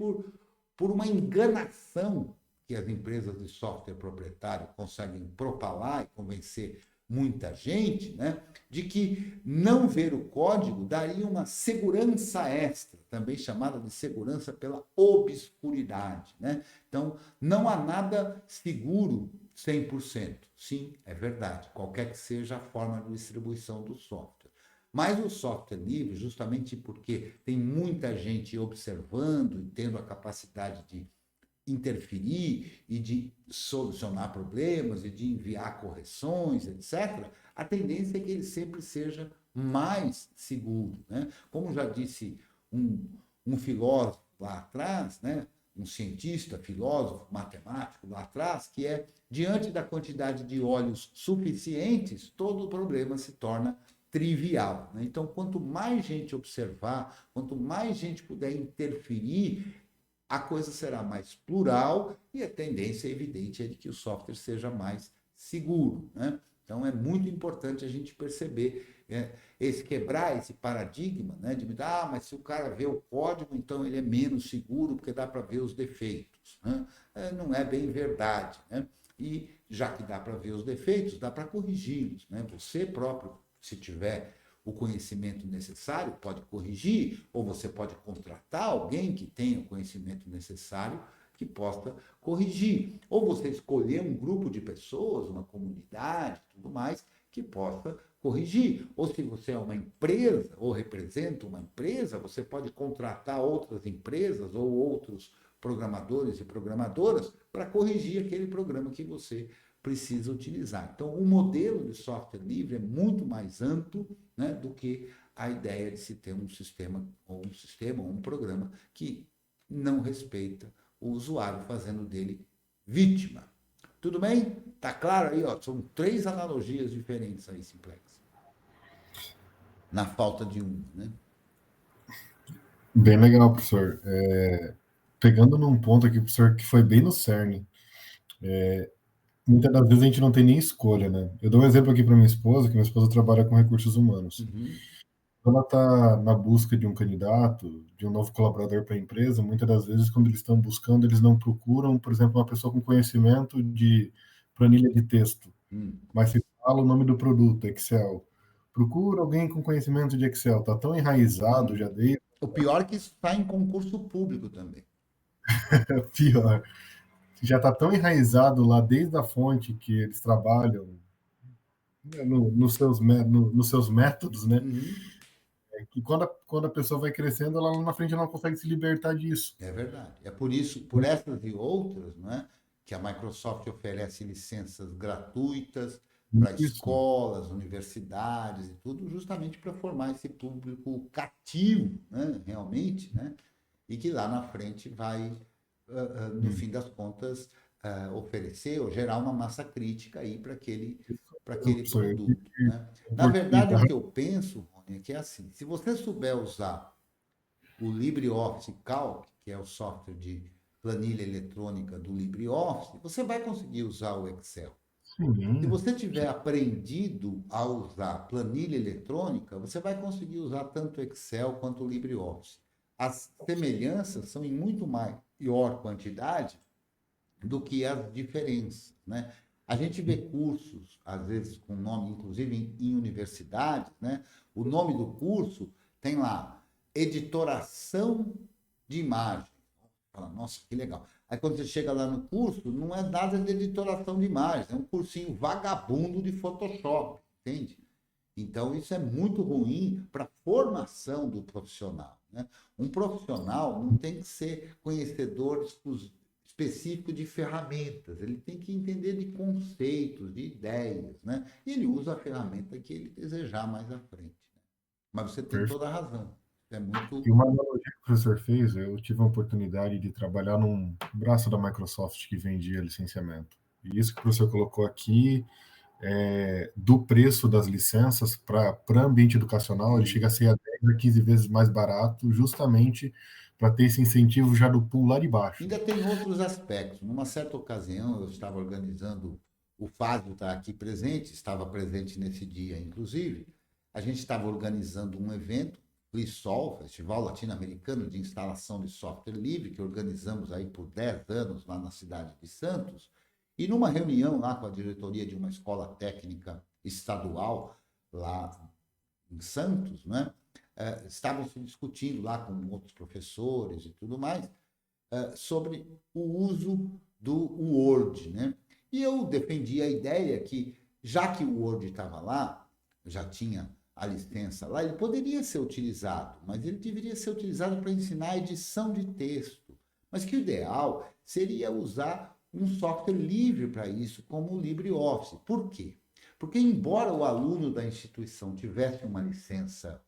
por uma enganação que as empresas de software proprietário conseguem propalar e convencer muita gente, né, de que não ver o código daria uma segurança extra, também chamada de segurança pela obscuridade, né? Então, não há nada seguro 100%. Sim, é verdade, qualquer que seja a forma de distribuição do software. Mas o software livre, justamente porque tem muita gente observando e tendo a capacidade de interferir e de solucionar problemas e de enviar correções, etc., a tendência é que ele sempre seja mais seguro, né? Como já disse um filósofo lá atrás, né? Um cientista, filósofo, matemático lá atrás, que é, diante da quantidade de olhos suficientes, todo o problema se torna trivial, né? Então, quanto mais gente observar, quanto mais gente puder interferir, a coisa será mais plural e a tendência evidente é de que o software seja mais seguro, né? Então, é muito importante a gente perceber, quebrar esse paradigma, né, de mas se o cara vê o código, então ele é menos seguro porque dá para ver os defeitos, né? Não é bem verdade, né? E já que dá para ver os defeitos, dá para corrigi-los, né? Você próprio se tiver o conhecimento necessário, pode corrigir, ou você pode contratar alguém que tenha o conhecimento necessário que possa corrigir. Ou você escolher um grupo de pessoas, uma comunidade, tudo mais, que possa corrigir. Ou se você é uma empresa, ou representa uma empresa, você pode contratar outras empresas ou outros programadores e programadoras para corrigir aquele programa que você precisa utilizar. Então, o modelo de software livre é muito mais amplo, né, do que a ideia de se ter um sistema ou um programa que não respeita o usuário, fazendo dele vítima. Tudo bem? Tá claro aí, ó, são 3 analogias diferentes aí, Simplex. Na falta de uma, né? Bem legal, professor. Pegando num ponto aqui, professor, que foi bem no cerne. Muitas das vezes a gente não tem nem escolha, né? Eu dou um exemplo aqui para minha esposa, que minha esposa trabalha com recursos humanos. Ela está na busca de um candidato, de um novo colaborador para a empresa. Muitas das vezes, quando eles estão buscando, eles não procuram, por exemplo, uma pessoa com conhecimento de planilha de texto, mas se fala o nome do produto, Excel. Procura alguém com conhecimento de Excel. Está tão enraizado já desde... O pior é que isso está em concurso público também. Pior. Já está tão enraizado lá desde a fonte que eles trabalham, nos seus métodos, né? Que quando a pessoa vai crescendo, ela lá na frente não consegue se libertar disso. É verdade. É por isso, por essas e outras, né, que a Microsoft oferece licenças gratuitas para escolas, universidades e tudo, justamente para formar esse público cativo, né, realmente, né, e que lá na frente vai, no fim das contas, oferecer ou gerar uma massa crítica aí para aquele produto. Né? Na verdade, o que eu penso, Rony, é que é assim, se você souber usar o LibreOffice Calc, que é o software de planilha eletrônica do LibreOffice, você vai conseguir usar o Excel. Se você tiver aprendido a usar planilha eletrônica, você vai conseguir usar tanto o Excel quanto o LibreOffice. As semelhanças são em muito maior quantidade do que as diferenças, né? A gente vê cursos, às vezes com nome, inclusive em universidades, né? O nome do curso tem lá, editoração de imagem. Fala, nossa, que legal. Aí quando você chega lá no curso, não é nada de editoração de imagens, é um cursinho vagabundo de Photoshop, entende? Então, isso é muito ruim para a formação do profissional, né? Um profissional não tem que ser conhecedor específico de ferramentas, ele tem que entender de conceitos, de ideias, né? E ele usa a ferramenta que ele desejar mais à frente. Né? Mas você tem toda a razão. É muito... E uma analogia que o professor fez, eu tive a oportunidade de trabalhar num braço da Microsoft que vendia licenciamento. E isso que o professor colocou aqui, do preço das licenças para ambiente educacional, ele chega a ser a 10 a 15 vezes mais barato, justamente para ter esse incentivo já do pool lá de baixo. Ainda tem outros aspectos. Numa certa ocasião, eu estava organizando, o Fábio está aqui presente, estava presente nesse dia, inclusive, a gente estava organizando um evento, FLISOL, Festival Latino-Americano de Instalação de Software Livre, que organizamos aí por 10 anos lá na cidade de Santos, e numa reunião lá com a diretoria de uma escola técnica estadual lá em Santos, né? Estavam se discutindo lá com outros professores e tudo mais, sobre o uso do Word, né? E eu defendi a ideia que, já que o Word estava lá, já tinha a licença lá, ele poderia ser utilizado, mas ele deveria ser utilizado para ensinar edição de texto. Mas que o ideal seria usar um software livre para isso, como o LibreOffice. Por quê? Porque, embora o aluno da instituição tivesse uma licença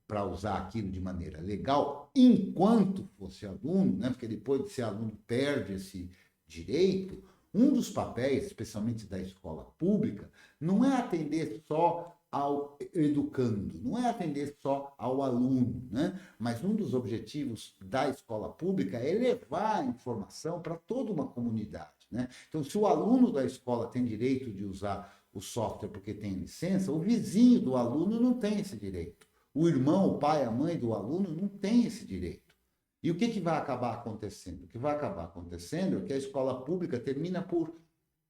para usar aquilo de maneira legal, enquanto fosse aluno, né? Porque depois de ser aluno perde esse direito, um dos papéis, especialmente da escola pública, não é atender só ao educando, não é atender só ao aluno, né? Mas um dos objetivos da escola pública é levar a informação para toda uma comunidade, né? Então, se o aluno da escola tem direito de usar o software porque tem licença, o vizinho do aluno não tem esse direito. O irmão, o pai, a mãe do aluno não tem esse direito. E o que vai acabar acontecendo? O que vai acabar acontecendo é que a escola pública termina por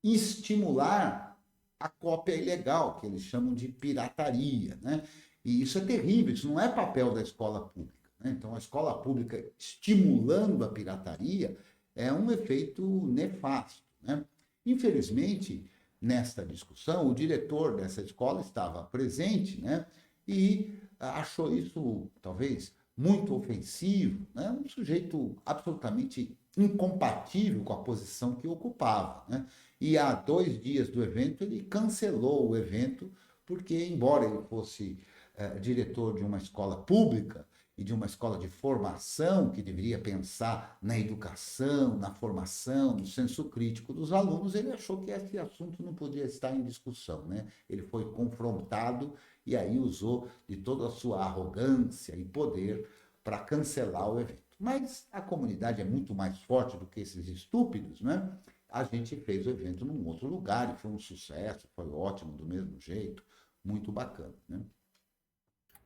estimular a cópia ilegal, que eles chamam de pirataria, né? E isso é terrível, isso não é papel da escola pública, né? Então, a escola pública estimulando a pirataria é um efeito nefasto, né? Infelizmente, nesta discussão, o diretor dessa escola estava presente, né? E achou isso, talvez, muito ofensivo, né? Um sujeito absolutamente incompatível com a posição que ocupava, né? E há 2 dias do evento, ele cancelou o evento, porque, embora ele fosse diretor de uma escola pública e de uma escola de formação, que deveria pensar na educação, na formação, no senso crítico dos alunos, ele achou que esse assunto não podia estar em discussão, né? Ele foi confrontado e aí usou de toda a sua arrogância e poder para cancelar o evento. Mas a comunidade é muito mais forte do que esses estúpidos, né? A gente fez o evento num outro lugar e foi um sucesso, foi ótimo do mesmo jeito, muito bacana, né?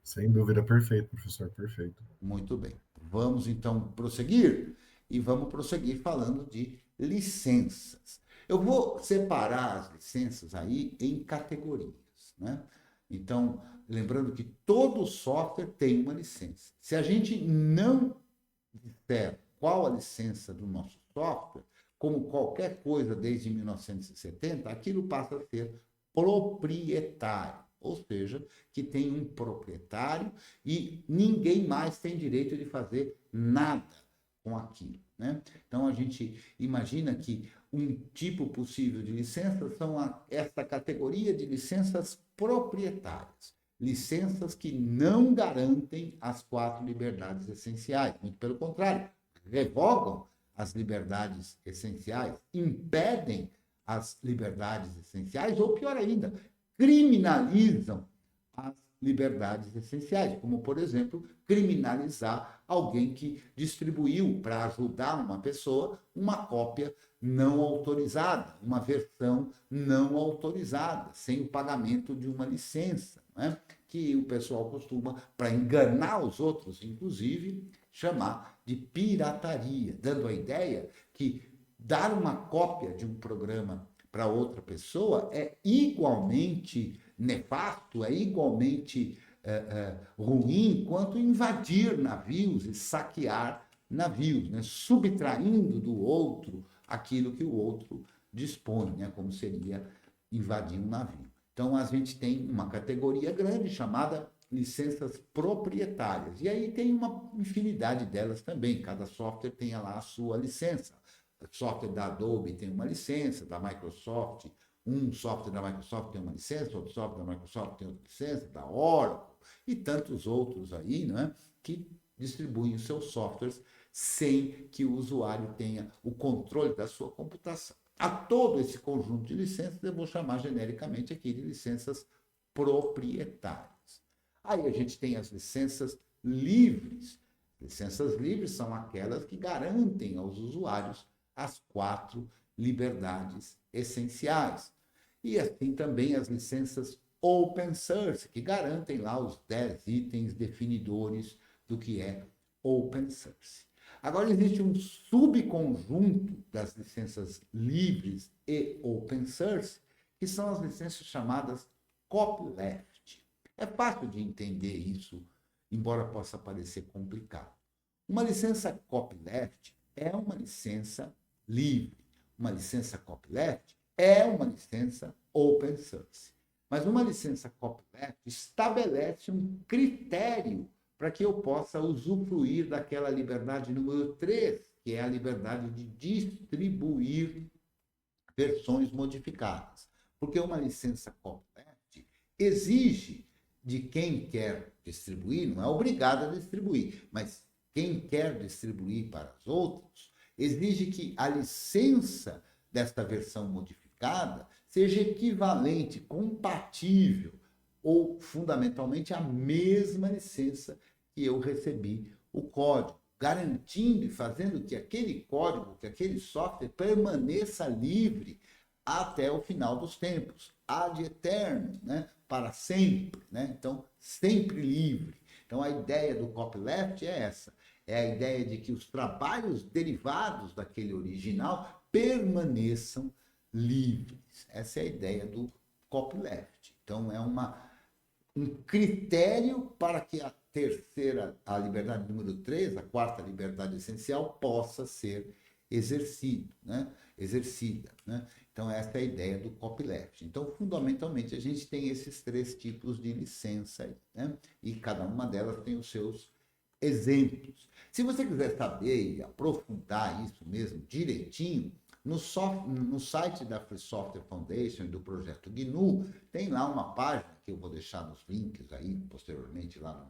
Sem dúvida, perfeito, professor, perfeito. Muito bem. Vamos então prosseguir e vamos prosseguir falando de licenças. Eu vou separar as licenças aí em categorias, né? Então, lembrando que todo software tem uma licença. Se a gente não disser qual a licença do nosso software, como qualquer coisa desde 1970, aquilo passa a ser proprietário, ou seja, que tem um proprietário e ninguém mais tem direito de fazer nada com aquilo, né? Então, a gente imagina que um tipo possível de licença são esta categoria de licenças proprietárias. Licenças que não garantem as 4 liberdades essenciais. Muito pelo contrário, revogam as liberdades essenciais, impedem as liberdades essenciais, ou pior ainda, criminalizam as liberdades essenciais, como, por exemplo, criminalizar alguém que distribuiu para ajudar uma pessoa uma cópia não autorizada, uma versão não autorizada, sem o pagamento de uma licença, né? Que o pessoal costuma, para enganar os outros, inclusive, chamar de pirataria, dando a ideia que dar uma cópia de um programa para outra pessoa é igualmente nefasto, é igualmente ruim quanto invadir navios e saquear navios, né? Subtraindo do outro aquilo que o outro dispõe, né? Como seria invadir um navio. Então, a gente tem uma categoria grande chamada licenças proprietárias. E aí tem uma infinidade delas também. Cada software tem lá a sua licença. O software da Adobe tem uma licença, da Microsoft, um software da Microsoft tem uma licença, outro software da Microsoft tem outra licença, da Oracle, e tantos outros aí, né, que distribuem os seus softwares sem que o usuário tenha o controle da sua computação. A todo esse conjunto de licenças eu vou chamar genericamente aqui de licenças proprietárias. Aí a gente tem as licenças livres. Licenças livres são aquelas que garantem aos usuários as 4 liberdades essenciais. E assim também as licenças open source, que garantem lá os 10 itens definidores do que é open source. Agora, existe um subconjunto das licenças livres e open source, que são as licenças chamadas copyleft. É fácil de entender isso, embora possa parecer complicado. Uma licença copyleft é uma licença livre. Uma licença copyleft é uma licença open source. Mas uma licença copyleft estabelece um critério para que eu possa usufruir daquela liberdade número 3, que é a liberdade de distribuir versões modificadas. Porque uma licença copyleft exige de quem quer distribuir, não é obrigado a distribuir, mas quem quer distribuir para os outros, exige que a licença desta versão modificada seja equivalente, compatível, ou, fundamentalmente, a mesma licença que eu recebi o código, garantindo e fazendo que aquele código, que aquele software permaneça livre até o final dos tempos, ad eternum, né? Para sempre, né? Então, sempre livre. Então, a ideia do copyleft é essa, é a ideia de que os trabalhos derivados daquele original permaneçam livres. Essa é a ideia do copyleft. Então, é um critério para que a liberdade número 3, a quarta liberdade essencial, possa ser exercida, né? Então, essa é a ideia do copyleft. Então, fundamentalmente, a gente tem esses 3 tipos de licença aí, né? E cada uma delas tem os seus exemplos. Se você quiser saber e aprofundar isso mesmo direitinho, no site da Free Software Foundation e do projeto GNU, tem lá uma página, que eu vou deixar nos links aí, posteriormente, lá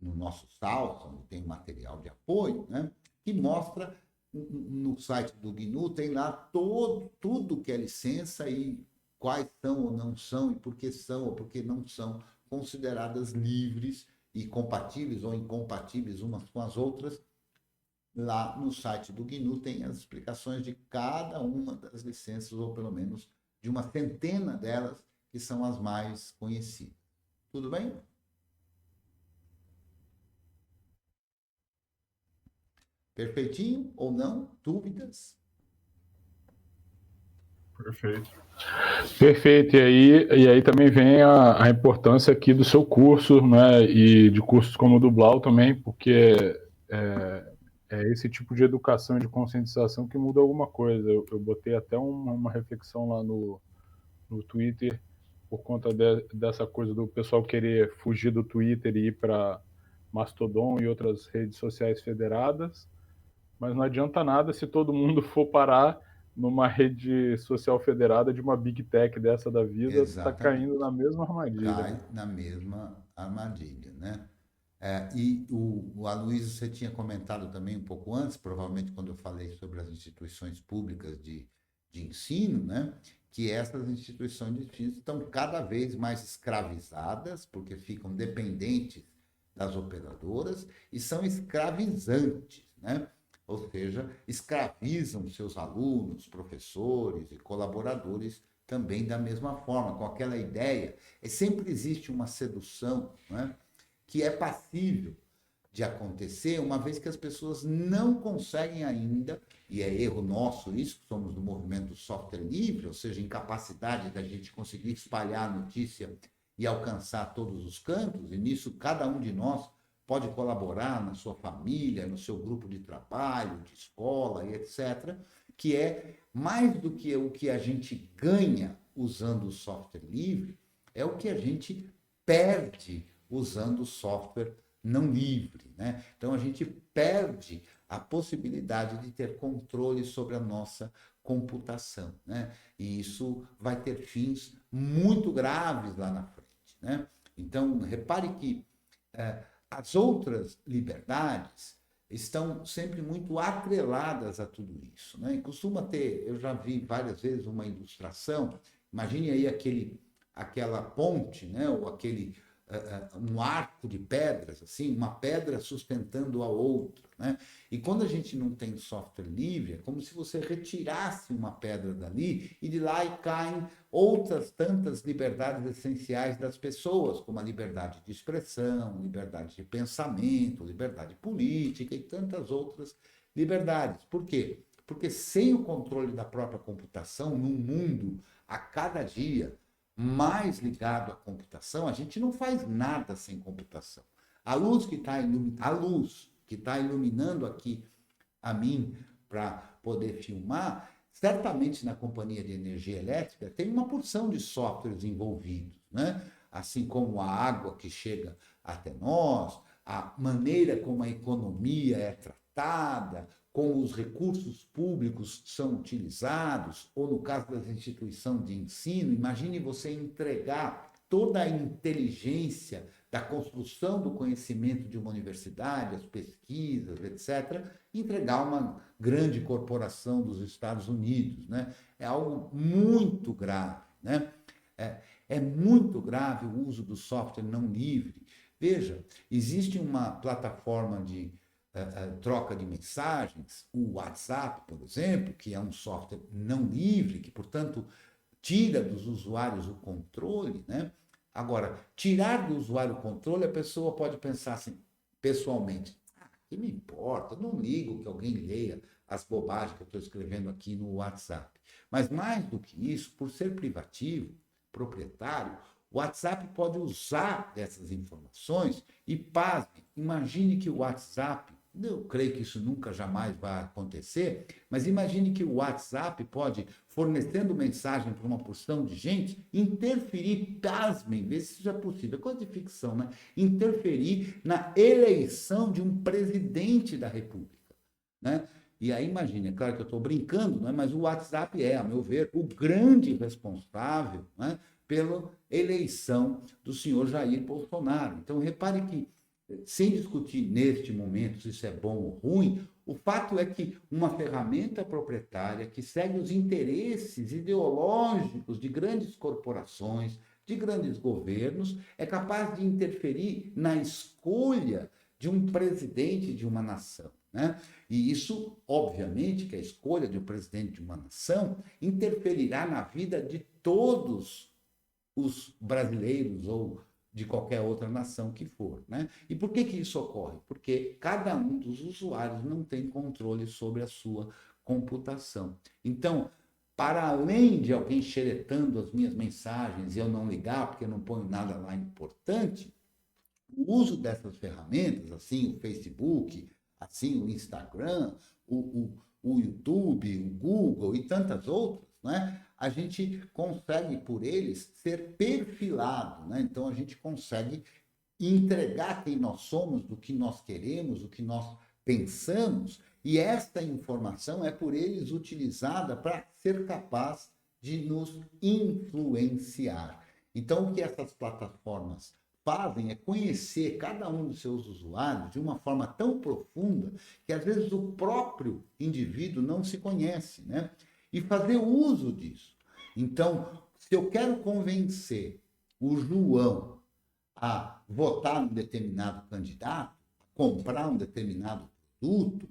no nosso site, onde tem material de apoio, né? Que mostra, no site do GNU, tem lá tudo que é licença e quais são ou não são, e por que são ou por que não são consideradas livres e compatíveis ou incompatíveis umas com as outras. Lá no site do GNU tem as explicações de cada uma das licenças, ou pelo menos de uma centena delas, que são as mais conhecidas. Tudo bem? Perfeitinho ou não? Dúvidas? Perfeito. Perfeito. E aí também vem a importância aqui do seu curso, né? E de cursos como o do Blau também, porque é esse tipo de educação e de conscientização que muda alguma coisa. Eu botei até uma reflexão lá no Twitter por conta dessa coisa do pessoal querer fugir do Twitter e ir para Mastodon e outras redes sociais federadas, mas não adianta nada se todo mundo for parar numa rede social federada de uma Big Tech dessa da vida, está caindo na mesma armadilha. Cai na mesma armadilha, né? E o Aloysio, você tinha comentado também um pouco antes, provavelmente quando eu falei sobre as instituições públicas de ensino, né? Que essas instituições de ensino estão cada vez mais escravizadas, porque ficam dependentes das operadoras e são escravizantes, né? Ou seja, escravizam seus alunos, professores e colaboradores também da mesma forma, com aquela ideia. Sempre existe uma sedução, né? Que é passível de acontecer, uma vez que as pessoas não conseguem ainda, e é erro nosso isso, que somos do movimento software livre, ou seja, incapacidade da gente conseguir espalhar a notícia e alcançar todos os cantos, e nisso cada um de nós pode colaborar na sua família, no seu grupo de trabalho, de escola e etc., que é mais do que o que a gente ganha usando o software livre, é o que a gente perde usando o software não livre, né? Então, a gente perde a possibilidade de ter controle sobre a nossa computação, né? E isso vai ter fins muito graves lá na frente, né? Então, repare que as outras liberdades estão sempre muito atreladas a tudo isso, né? E costuma ter, eu já vi várias vezes uma ilustração, imagine aí aquela ponte, né? Ou um arco de pedras, assim, uma pedra sustentando a outra, né? E quando a gente não tem software livre, é como se você retirasse uma pedra dali e de lá caem outras tantas liberdades essenciais das pessoas, como a liberdade de expressão, liberdade de pensamento, liberdade política e tantas outras liberdades. Por quê? Porque sem o controle da própria computação, num mundo a cada dia mais ligado à computação, a gente não faz nada sem computação. A luz que está iluminando aqui a mim para poder filmar, certamente na companhia de energia elétrica tem uma porção de softwares envolvidos, né? Assim como a água que chega até nós, a maneira como a economia é tratada, como os recursos públicos são utilizados, ou no caso das instituições de ensino, imagine você entregar toda a inteligência da construção do conhecimento de uma universidade, as pesquisas, etc., entregar a uma grande corporação dos Estados Unidos, né? É algo muito grave, né? É muito grave o uso do software não livre. Veja, existe uma plataforma de troca de mensagens, o WhatsApp, por exemplo, que é um software não livre, que, portanto, tira dos usuários o controle, né? Agora, tirar do usuário o controle, a pessoa pode pensar assim, pessoalmente, que me importa, eu não ligo que alguém leia as bobagens que eu estou escrevendo aqui no WhatsApp. Mas mais do que isso, por ser privativo, proprietário, o WhatsApp pode usar dessas informações e, pasme, imagine que o WhatsApp, eu creio que isso nunca, jamais vai acontecer, mas imagine que o WhatsApp pode, fornecendo mensagem para uma porção de gente, interferir, pasmem, vê se isso é possível, é coisa de ficção, né? Interferir na eleição de um presidente da República, né? E aí, imagine, é claro que eu estou brincando, né? Mas o WhatsApp é, a meu ver, o grande responsável, né, pela eleição do senhor Jair Bolsonaro. Então, repare que, sem discutir neste momento se isso é bom ou ruim, o fato é que uma ferramenta proprietária que segue os interesses ideológicos de grandes corporações, de grandes governos, é capaz de interferir na escolha de um presidente de uma nação, né? E isso, obviamente, que a escolha de um presidente de uma nação interferirá na vida de todos os brasileiros ou de qualquer outra nação que for, né? E por que isso ocorre? Porque cada um dos usuários não tem controle sobre a sua computação. Então, para além de alguém xeretando as minhas mensagens e eu não ligar porque eu não ponho nada lá importante, o uso dessas ferramentas, assim o Facebook, assim o Instagram, o YouTube, o Google e tantas outras, né? A gente consegue, por eles, ser perfilado, né? Então, a gente consegue entregar quem nós somos, do que nós queremos, o que nós pensamos, e esta informação é por eles utilizada para ser capaz de nos influenciar. Então, o que essas plataformas fazem é conhecer cada um dos seus usuários de uma forma tão profunda que, às vezes, o próprio indivíduo não se conhece, né? E fazer uso disso. Então, se eu quero convencer o João a votar num determinado candidato, a comprar um determinado produto,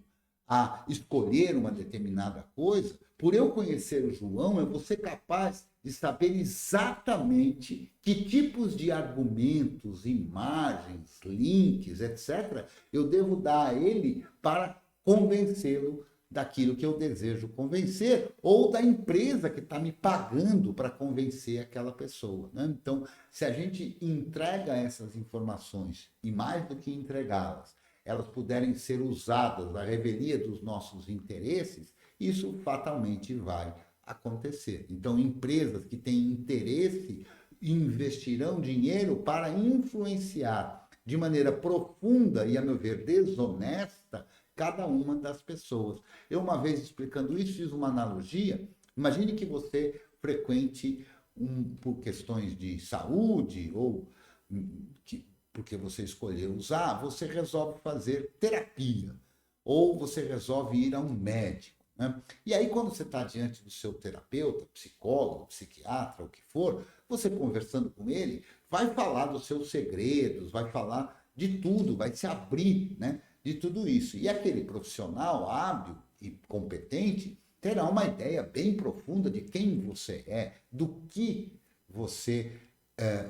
a escolher uma determinada coisa, por eu conhecer o João, eu vou ser capaz de saber exatamente que tipos de argumentos, imagens, links, etc., eu devo dar a ele para convencê-lo daquilo que eu desejo convencer, ou da empresa que está me pagando para convencer aquela pessoa, né? Então, se a gente entrega essas informações, e mais do que entregá-las, elas puderem ser usadas à revelia dos nossos interesses, isso fatalmente vai acontecer. Então, empresas que têm interesse investirão dinheiro para influenciar de maneira profunda e, a meu ver, desonesta cada uma das pessoas. Eu, uma vez explicando isso, fiz uma analogia. Imagine que você frequente, por questões de saúde ou porque você escolheu usar, você resolve fazer terapia ou você resolve ir a um médico, né? E aí, quando você está diante do seu terapeuta, psicólogo, psiquiatra, o que for, você conversando com ele, vai falar dos seus segredos, vai falar de tudo, vai se abrir, né, de tudo isso. E aquele profissional hábil e competente terá uma ideia bem profunda de quem você é, do que você,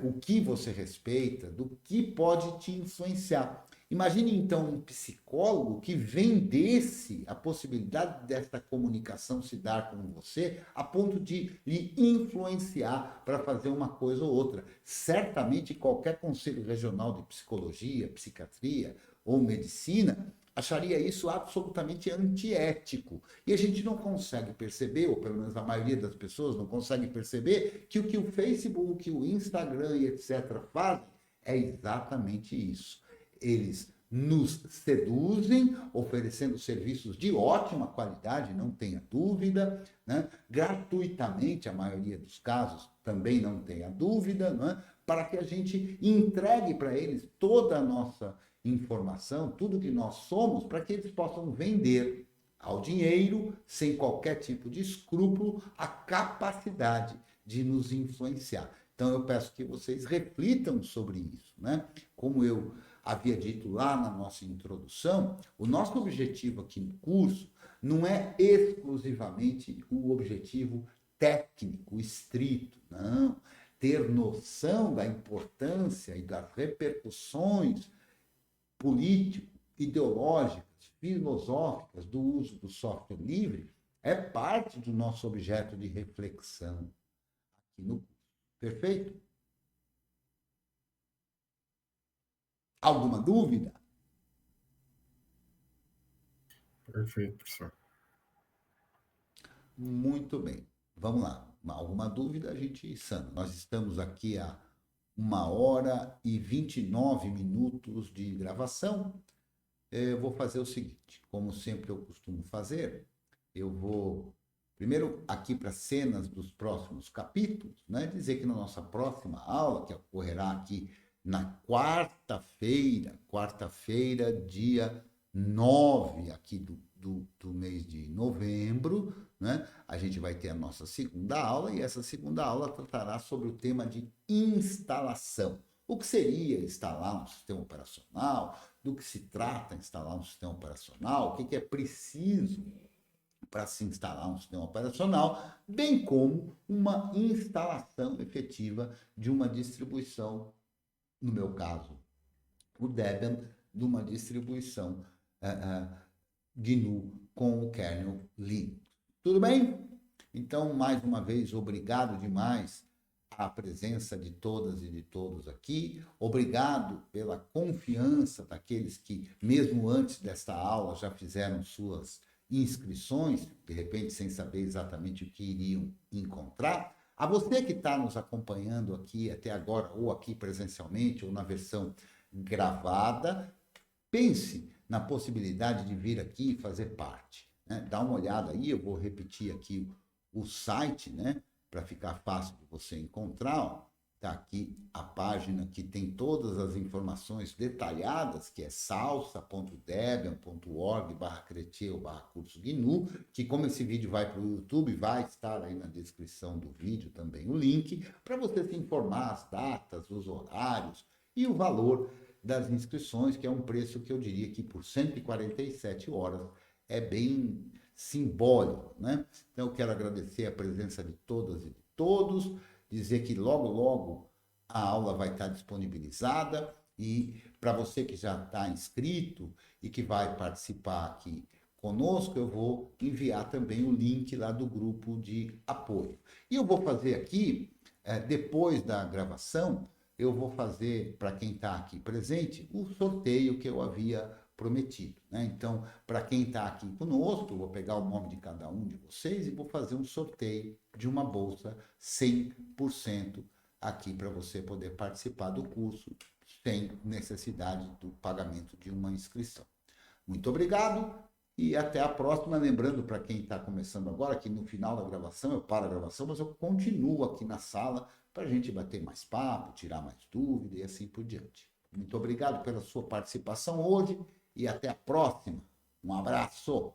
o que você respeita, do que pode te influenciar. Imagine, então, um psicólogo que vendesse a possibilidade desta comunicação se dar com você a ponto de lhe influenciar para fazer uma coisa ou outra. Certamente, qualquer conselho regional de psicologia, psiquiatria ou medicina acharia isso absolutamente antiético. E a gente não consegue perceber, ou pelo menos a maioria das pessoas não consegue perceber, que o Facebook, o Instagram e etc. fazem é exatamente isso. Eles nos seduzem, oferecendo serviços de ótima qualidade, não tenha dúvida, né? Gratuitamente, a maioria dos casos, também não tenha dúvida, né? Para que a gente entregue para eles toda a nossa informação, tudo que nós somos, para que eles possam vender ao dinheiro, sem qualquer tipo de escrúpulo, a capacidade de nos influenciar. Então, eu peço que vocês reflitam sobre isso, né? Como eu havia dito lá na nossa introdução, o nosso objetivo aqui no curso não é exclusivamente o objetivo técnico, estrito, não. Ter noção da importância e das repercussões político, ideológicas, filosóficas do uso do software livre É parte do nosso objeto de reflexão aqui no curso. Perfeito? Alguma dúvida? Perfeito, professor. Muito bem. Vamos lá. Alguma dúvida, a gente sana. Nós estamos aqui há 1h29 de gravação. Eu vou fazer o seguinte, como sempre eu costumo fazer, eu vou, primeiro, aqui para cenas dos próximos capítulos, né, dizer que na nossa próxima aula, que ocorrerá aqui na quarta-feira, dia 9 aqui do mês de novembro, né, a gente vai ter a nossa segunda aula, e essa segunda aula tratará sobre o tema de instalação. O que seria instalar um sistema operacional? Do que se trata instalar um sistema operacional? O que é preciso para se instalar um sistema operacional? Bem como uma instalação efetiva de uma distribuição, no meu caso, o Debian, de uma distribuição GNU com o kernel Linux. Tudo bem? Então, mais uma vez, obrigado demais a presença de todas e de todos aqui. Obrigado pela confiança daqueles que, mesmo antes desta aula, já fizeram suas inscrições, de repente sem saber exatamente o que iriam encontrar. A você que está nos acompanhando aqui até agora, ou aqui presencialmente, ou na versão gravada, pense na possibilidade de vir aqui e fazer parte, né? Dá uma olhada aí, eu vou repetir aqui o site, né? Para ficar fácil de você encontrar, está aqui a página que tem todas as informações detalhadas, que é salsa.debian.org/creteu/curso GNU, que como esse vídeo vai para o YouTube, vai estar aí na descrição do vídeo também o link, para você se informar as datas, os horários e o valor das inscrições, que é um preço que eu diria que por 147 horas é bem simbólico, né? Então, eu quero agradecer a presença de todas e de todos, dizer que logo, logo a aula vai estar disponibilizada, e para você que já está inscrito e que vai participar aqui conosco, eu vou enviar também o link lá do grupo de apoio. E eu vou fazer aqui, depois da gravação, eu vou fazer, para quem está aqui presente, o sorteio que eu havia prometido, né? Então, para quem está aqui conosco, eu vou pegar o nome de cada um de vocês e vou fazer um sorteio de uma bolsa 100% aqui para você poder participar do curso sem necessidade do pagamento de uma inscrição. Muito obrigado e até a próxima. Lembrando para quem está começando agora que no final da gravação, eu paro a gravação, mas eu continuo aqui na sala para a gente bater mais papo, tirar mais dúvida e assim por diante. Muito obrigado pela sua participação hoje e até a próxima. Um abraço!